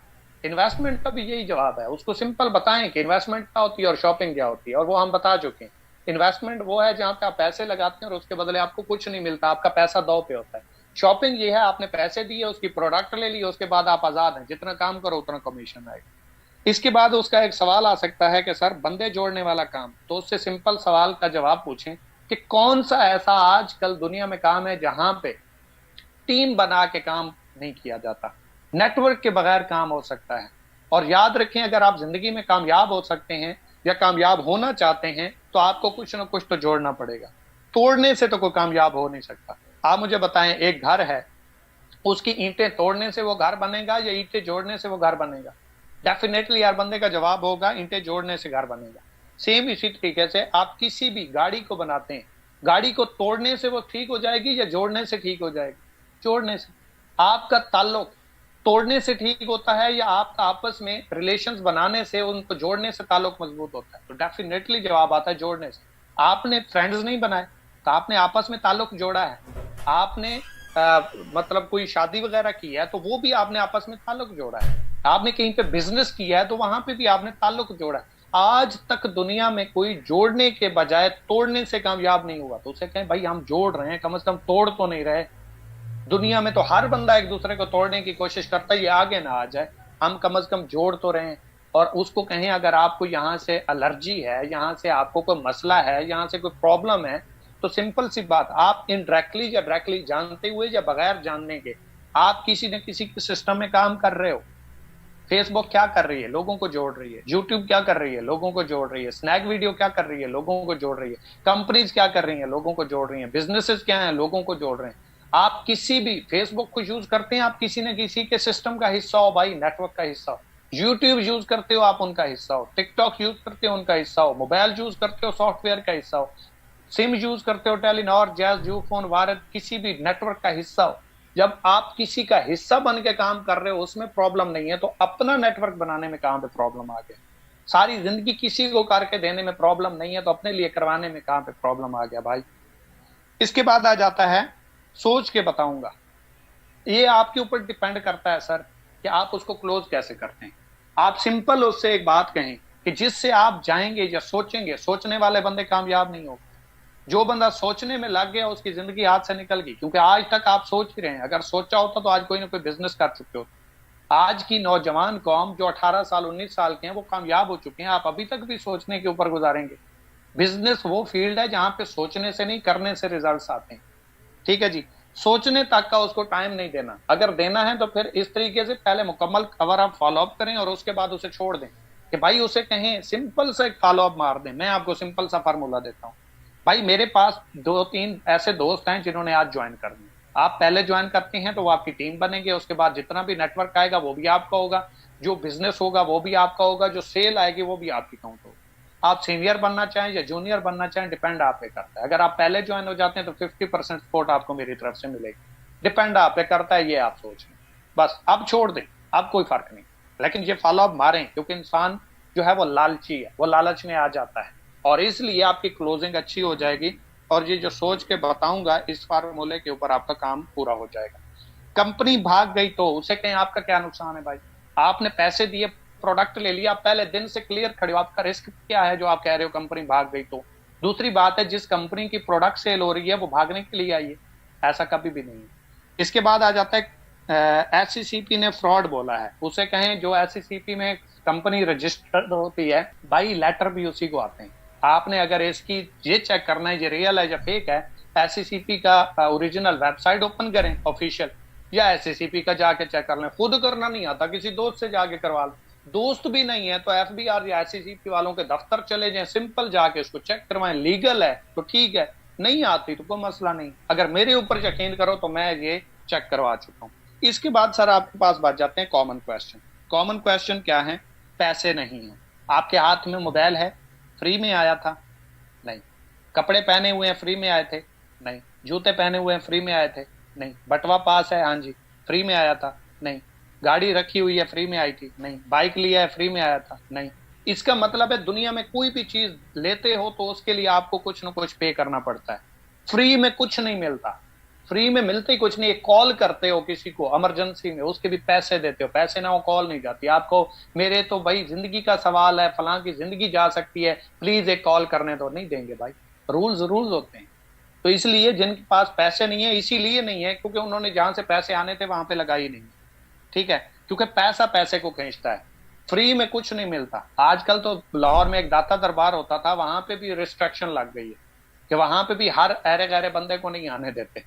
इन्वेस्टमेंट का भी यही जवाब है। उसको सिंपल बताएं कि इन्वेस्टमेंट क्या होती है और शॉपिंग क्या होती है, और वो हम बता चुके हैं। इन्वेस्टमेंट वो है जहां पे आप पैसे लगाते हैं और उसके बदले आपको कुछ नहीं मिलता, आपका पैसा दांव पे होता है। शॉपिंग ये है आपने पैसे दिए, उसकी प्रोडक्ट ले ली, उसके बाद आप आजाद हैं, जितना काम करो उतना कमीशन आएगा। इसके बाद उसका एक सवाल आ सकता है कि सर बंदे जोड़ने वाला काम, तो उससे सिंपल सवाल का जवाब पूछें कि कौन सा ऐसा आजकल दुनिया में काम है जहां पे टीम बना के काम नहीं किया जाता, नेटवर्क के बगैर काम हो सकता है। और याद रखें, अगर आप जिंदगी में कामयाब हो सकते हैं या कामयाब होना चाहते हैं तो आपको कुछ ना कुछ तो जोड़ना पड़ेगा। तोड़ने से तो कोई कामयाब हो नहीं सकता। आप मुझे बताएं, एक घर है, उसकी ईंटें तोड़ने से वो घर बनेगा या ईंटें जोड़ने से वो घर बनेगा? डेफिनेटली यार बंदे का जवाब होगा ईंटें जोड़ने से घर बनेगा। सेम इसी तरीके से आप किसी भी गाड़ी को बनाते हैं, गाड़ी को तोड़ने से वो ठीक हो जाएगी या जोड़ने से ठीक हो जाएगी? जोड़ने से। आपका ताल्लुक तोड़ने से ठीक होता है या आपका आपस में रिलेशंस बनाने से, उनको जोड़ने से ताल्लुक मजबूत होता है? तो डेफिनेटली जवाब आता है जोड़ने से। आपने फ्रेंड्स नहीं बनाए तो आपने आपस में ताल्लुक जोड़ा है। आपने मतलब कोई शादी वगैरह की है तो वो भी आपने आपस में ताल्लुक जोड़ा है। आपने कहीं पे बिजनेस किया है तो वहां पे भी आपने ताल्लुक जोड़ा है। आज तक दुनिया में कोई जोड़ने के बजाय तोड़ने से कामयाब नहीं हुआ। तो उसे कहें भाई हम जोड़ रहे हैं, कम से कम तोड़ तो नहीं रहे। दुनिया में तो हर बंदा एक दूसरे को तोड़ने की कोशिश करता है, ये आगे ना आ जाए, हम कम से कम जोड़ तो रहे हैं। और उसको कहें अगर आपको यहाँ से एलर्जी है, यहाँ से आपको कोई मसला है, यहाँ से कोई प्रॉब्लम है, तो सिंपल सी बात, आप इनडायरेक्टली या डायरेक्टली, जानते हुए या बगैर जानने के, आप किसी न किसी के सिस्टम में काम कर रहे हो। फेसबुक क्या कर रही है? लोगों को जोड़ रही है। यूट्यूब क्या कर रही है? लोगों को जोड़ रही है। स्नैक वीडियो क्या कर रही है? लोगों को जोड़ रही है। कंपनीज क्या कर रही हैं? लोगों को जोड़ रही हैं। बिजनेसेस क्या हैं? लोगों को जोड़ रहे हैं। आप किसी भी फेसबुक को यूज करते हैं, आप किसी न किसी के सिस्टम का हिस्सा हो भाई, नेटवर्क का हिस्सा हो। यूट्यूब यूज करते हो, आप उनका हिस्सा हो। टिकटॉक यूज करते हो, उनका हिस्सा हो। मोबाइल यूज करते हो, सॉफ्टवेयर का हिस्सा हो। सिम यूज करते हो, टेलीनॉर, जैज, यूफोन, भारत, किसी भी नेटवर्क का हिस्सा हो। जब आप किसी का हिस्सा बन के काम कर रहे हो उसमें प्रॉब्लम नहीं है, तो अपना नेटवर्क बनाने में कहां पे प्रॉब्लम आ गया? सारी जिंदगी किसी को करके देने में प्रॉब्लम नहीं है, तो अपने लिए करवाने में कहां पे प्रॉब्लम आ गया भाई? इसके बाद आ जाता है सोच के बताऊंगा। ये आपके ऊपर डिपेंड करता है सर कि आप उसको क्लोज कैसे करते हैं। आप सिंपल उससे एक बात कहें कि जिससे आप जाएंगे या सोचेंगे, सोचने वाले बंदे कामयाब नहीं होंगे। जो बंदा सोचने में लग गया उसकी जिंदगी हाथ से निकल गई, क्योंकि आज तक आप सोच ही रहे हैं। अगर सोचा होता तो आज कोई ना कोई बिजनेस कर चुके हो। आज की नौजवान कौम जो 18 साल 19 साल के हैं वो कामयाब हो चुके हैं, आप अभी तक भी सोचने के ऊपर गुजारेंगे। बिजनेस वो फील्ड है जहां पे सोचने से नहीं, करने से रिजल्ट्स आते हैं। ठीक है जी, सोचने तक का उसको टाइम नहीं देना। अगर देना है तो फिर इस तरीके से पहले मुकम्मल कवर आप फॉलो अप करें और उसके बाद उसे छोड़ दें। कि भाई उसे कहें सिंपल से फॉलो अप मार दें। मैं आपको सिंपल सा फार्मूला देता हूं भाई। मेरे पास 2-3 ऐसे दोस्त हैं जिन्होंने आज ज्वाइन कर दिया। आप पहले ज्वाइन करते हैं तो वो आपकी टीम बनेंगे, उसके बाद जितना भी नेटवर्क आएगा वो भी आपका होगा, जो बिजनेस होगा वो भी आपका होगा, जो सेल आएगी वो भी आपकी काउंट होगी। आप सीनियर बनना चाहें या जूनियर बनना चाहें, डिपेंड आप पे करता है। अगर आप पहले ज्वाइन हो जाते हैं तो 50% सपोर्ट आपको मेरी तरफ से मिलेगी। डिपेंड आप पे करता है, ये आप सोच लें। बस अब छोड़ दें, अब कोई फर्क नहीं, लेकिन ये फॉलो अप मारें, क्योंकि इंसान जो है वो लालची है, वो लालच में आ जाता है, और इसलिए आपकी क्लोजिंग अच्छी हो जाएगी। और ये जो सोच के बताऊंगा इस फार्मूले के ऊपर आपका काम पूरा हो जाएगा। कंपनी भाग गई तो उसे कहें आपका क्या नुकसान है भाई? आपने पैसे दिए, प्रोडक्ट ले लिया, पहले दिन से क्लियर खड़े हो, आपका रिस्क क्या है जो आप कह रहे हो कंपनी भाग गई तो? दूसरी बात है, जिस कंपनी की प्रोडक्ट सेल हो रही है वो भागने के लिए आई है? ऐसा कभी भी नहीं है। इसके बाद आ जाता है एससीसीपी ने फ्रॉड बोला है। उसे कहें जो एससीसीपी में कंपनी रजिस्टर्ड होती है भाई, लेटर भी उसी को आते हैं। आपने अगर इसकी ये चेक करना है ये रियल है या फेक है, एससीसीपी का ओरिजिनल वेबसाइट ओपन करें ऑफिशियल, या एससीसीपी का जाके चेक कर लें। खुद करना नहीं आता, किसी दोस्त से जाके करवा लें। दोस्त भी नहीं है तो एफबीआर या एससीसीपी वालों के दफ्तर चले जाएं, सिंपल जाके उसको चेक करवाएं, लीगल है तो ठीक है, नहीं आती तो कोई मसला नहीं। अगर मेरे ऊपर यकीन करो तो मैं ये चेक करवा चुका हूँ। इसके बाद सर आपके पास बात जाते हैं कॉमन क्वेश्चन। कॉमन क्वेश्चन क्या है? पैसे नहीं है, आपके हाथ में मोबाइल है, फ्री में आया था? नहीं। कपड़े पहने हुए हैं, फ्री में आए थे? नहीं। जूते पहने हुए हैं, फ्री में आए थे? नहीं। बटवा पास है, हाँ जी, फ्री में आया था? नहीं। गाड़ी रखी हुई है, फ्री में आई थी? नहीं। बाइक लिया है, फ्री में आया था? नहीं। इसका मतलब है दुनिया में कोई भी चीज लेते हो तो उसके लिए आपको कुछ ना कुछ पे करना पड़ता है। फ्री में कुछ नहीं मिलता, फ्री में मिलते ही कुछ नहीं। एक कॉल करते हो किसी को इमरजेंसी में, उसके भी पैसे देते हो, पैसे ना हो कॉल नहीं जाती आपको। मेरे तो भाई जिंदगी का सवाल है, फलां की जिंदगी जा सकती है, प्लीज एक कॉल करने दो, नहीं देंगे भाई। रूल्स रूल्स होते हैं। तो इसलिए जिनके पास पैसे नहीं है, इसीलिए नहीं है क्योंकि उन्होंने जहां से पैसे आने थे वहां पे लगाई नहीं, ठीक है, क्योंकि पैसा पैसे को खींचता है। फ्री में कुछ नहीं मिलता। आजकल तो लाहौर में एक दाता दरबार होता था, वहां पे भी रिस्ट्रिक्शन लग गई है कि वहां पे भी हर अरे गहरे बंदे को नहीं आने देते,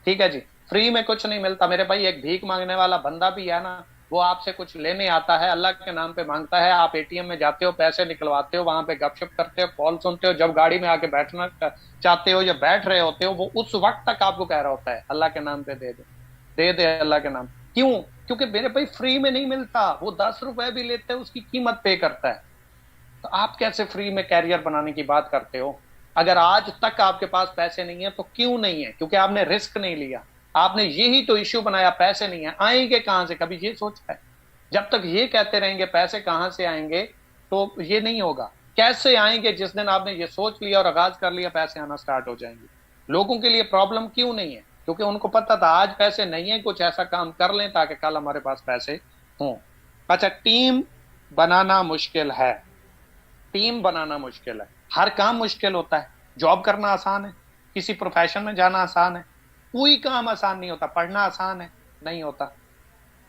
ठीक है जी। फ्री में कुछ नहीं मिलता मेरे भाई। एक भीख मांगने वाला बंदा भी है ना, वो आपसे कुछ लेने आता है, अल्लाह के नाम पे मांगता है, आप एटीएम में जाते हो, पैसे निकलवाते हो, वहां पे गपशप करते हो, कॉल सुनते हो, जब गाड़ी में आके बैठना चाहते हो या बैठ रहे होते हो, वो उस वक्त तक आपको कह रहा होता है अल्लाह के नाम पे दे दे, दे दे अल्लाह के नाम। क्यों? क्योंकि मेरे भाई फ्री में नहीं मिलता। वो 10 रुपए भी लेते हैं उसकी कीमत पे करता है। तो आप कैसे फ्री में कैरियर बनाने की बात करते हो? अगर आज तक आपके पास पैसे नहीं है तो क्यों नहीं है? क्योंकि आपने रिस्क नहीं लिया। आपने यही तो इश्यू बनाया, पैसे नहीं है, आएंगे कहां से? कभी ये सोचा है? जब तक ये कहते रहेंगे पैसे कहां से आएंगे तो ये नहीं होगा। कैसे आएंगे? जिस दिन आपने ये सोच लिया और आगाज कर लिया, पैसे आना स्टार्ट हो जाएंगे। लोगों के लिए प्रॉब्लम क्यों नहीं है? क्योंकि उनको पता था आज पैसे नहीं है, कुछ ऐसा काम कर लें ताकि कल हमारे पास पैसे हों। अच्छा, टीम बनाना मुश्किल है, टीम बनाना मुश्किल है। हर काम मुश्किल होता है। जॉब करना आसान है, किसी प्रोफेशन में जाना आसान है, कोई काम आसान नहीं होता। पढ़ना आसान है, नहीं होता।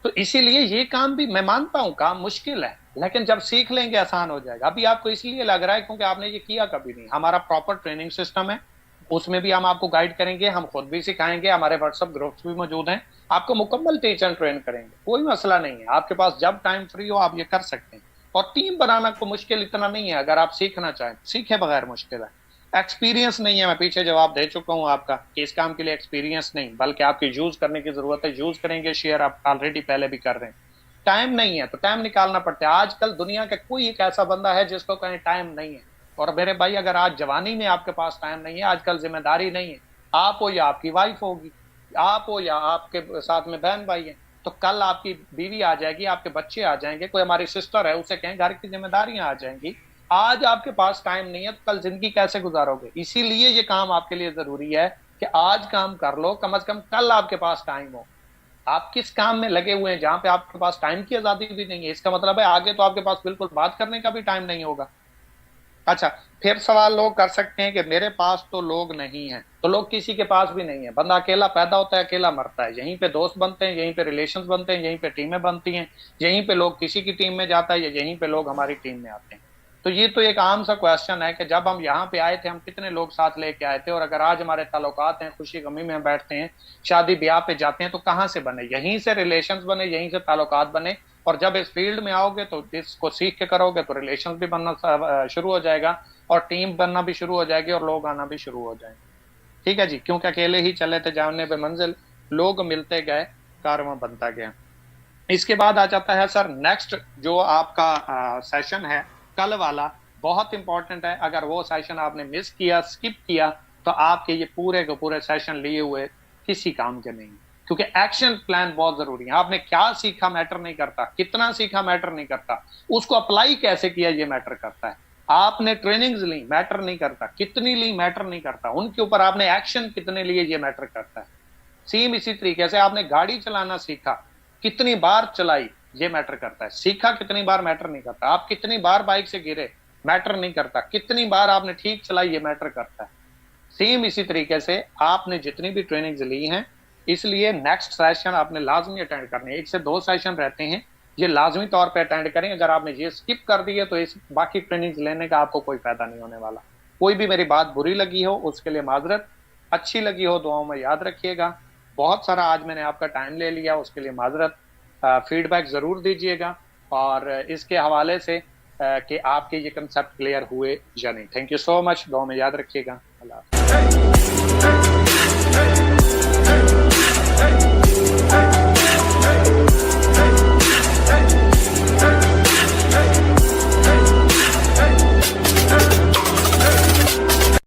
तो इसीलिए ये काम भी मैं मानता हूं काम मुश्किल है, लेकिन जब सीख लेंगे आसान हो जाएगा। अभी आपको इसलिए लग रहा है क्योंकि आपने ये किया कभी नहीं। हमारा प्रॉपर ट्रेनिंग सिस्टम है, उसमें भी हम आपको गाइड करेंगे, हम खुद भी सिखाएंगे, हमारे व्हाट्सएप ग्रुप्स भी मौजूद हैं, आपको मुकम्मल टीच एंड ट्रेन करेंगे, कोई मसला नहीं है। आपके पास जब टाइम फ्री हो आप ये कर सकते हैं। और टीम बनाना को मुश्किल इतना नहीं है, अगर आप सीखना चाहें, सीखे बगैर मुश्किल है। एक्सपीरियंस नहीं है, मैं पीछे जवाब दे चुका हूं आपका कि इस काम के लिए एक्सपीरियंस नहीं, बल्कि आपकी यूज करने की जरूरत है। यूज करेंगे, शेयर आप ऑलरेडी पहले भी कर रहे हैं। टाइम नहीं है तो टाइम निकालना पड़ता है। आजकल दुनिया का कोई एक ऐसा बंदा है जिसको कहीं टाइम नहीं है। और मेरे भाई, अगर आज जवानी में आपके पास टाइम नहीं है, आजकल जिम्मेदारी नहीं है, आप हो या आपकी वाइफ होगी, आप हो या आपके साथ में बहन भाई है, तो कल आपकी बीवी आ जाएगी, आपके बच्चे आ जाएंगे, कोई हमारी सिस्टर है उसे कहें, घर की जिम्मेदारियां आ जाएंगी। आज आपके पास टाइम नहीं है तो कल जिंदगी कैसे गुजारोगे? इसीलिए ये काम आपके लिए जरूरी है कि आज काम कर लो, कम से कम कल आपके पास टाइम हो। आप किस काम में लगे हुए हैं जहां पे आपके पास टाइम की आजादी भी नहीं है? इसका मतलब है आगे तो आपके पास बिल्कुल बात करने का भी टाइम नहीं होगा। अच्छा, फिर सवाल लोग कर सकते हैं कि मेरे पास तो लोग नहीं है। तो लोग किसी के पास भी नहीं है। बंदा अकेला पैदा होता है, अकेला मरता है। यहीं पे दोस्त बनते हैं, यहीं पे रिलेशंस बनते हैं, यहीं पे टीमें बनती हैं, यहीं पे लोग किसी की टीम में जाता है या यहीं पे लोग हमारी टीम में आते हैं। तो ये तो एक आम सा क्वेश्चन है कि जब हम यहाँ पे आए थे हम कितने लोग साथ लेके आए थे, और अगर आज हमारे ताल्लुकात हैं, खुशी गमी में बैठते हैं, शादी ब्याह पे जाते हैं, तो कहाँ से बने? यहीं से रिलेशंस बने, यहीं से ताल्लुकात बने। और जब इस फील्ड में आओगे तो इसको सीख के करोगे तो रिलेशन भी बनना शुरू हो जाएगा, और टीम बनना भी शुरू हो जाएगी, और लोग आना भी शुरू हो जाएंगे। ठीक है जी, क्योंकि अकेले ही चले थे जाने पे मंजिल, लोग मिलते गए, कारवां बनता गया। इसके बाद आ जाता है सर नेक्स्ट जो आपका सेशन है कल वाला, बहुत इंपॉर्टेंट है। अगर वो सेशन आपने मिस किया, स्किप किया, तो आपके ये पूरे के पूरे सेशन लिए हुए किसी काम के नहीं। क्योंकि एक्शन प्लान बहुत जरूरी है। आपने क्या सीखा मैटर नहीं करता, कितना सीखा मैटर नहीं करता, उसको अप्लाई कैसे किया ये मैटर करता है। आपने ट्रेनिंग्स ली मैटर नहीं करता, कितनी ली मैटर नहीं करता, उनके ऊपर आपने एक्शन कितने लिए ये मैटर करता है। सेम इसी तरीके से आपने गाड़ी चलाना सीखा, कितनी बार चलाई ये मैटर करता है। सीखा कितनी बार मैटर नहीं करता। आप कितनी बार बाइक से गिरे मैटर नहीं करता, कितनी बार आपने ठीक चलाई ये मैटर करता है। सेम इसी तरीके से आपने जितनी भी ट्रेनिंग्स ली हैं, इसलिए नेक्स्ट सेशन आपने लाजमी अटेंड करने। 1 से 2 सेशन रहते हैं, ये लाजमी तौर पे अटेंड करें। अगर आपने ये स्किप कर दी है तो इस बाकी ट्रेनिंग लेने का आपको कोई फायदा नहीं होने वाला। कोई भी मेरी बात बुरी लगी हो उसके लिए माजरत, अच्छी लगी हो दुआओं में याद रखिएगा। बहुत सारा आज मैंने आपका टाइम ले लिया, उसके लिए माजरत। फीडबैक जरूर दीजिएगा और इसके हवाले से कि आपके ये कंसेप्ट क्लियर हुए या नहीं। थैंक यू सो मच, दुआ में याद रखिएगा। अल्लाह हाफ़िज़।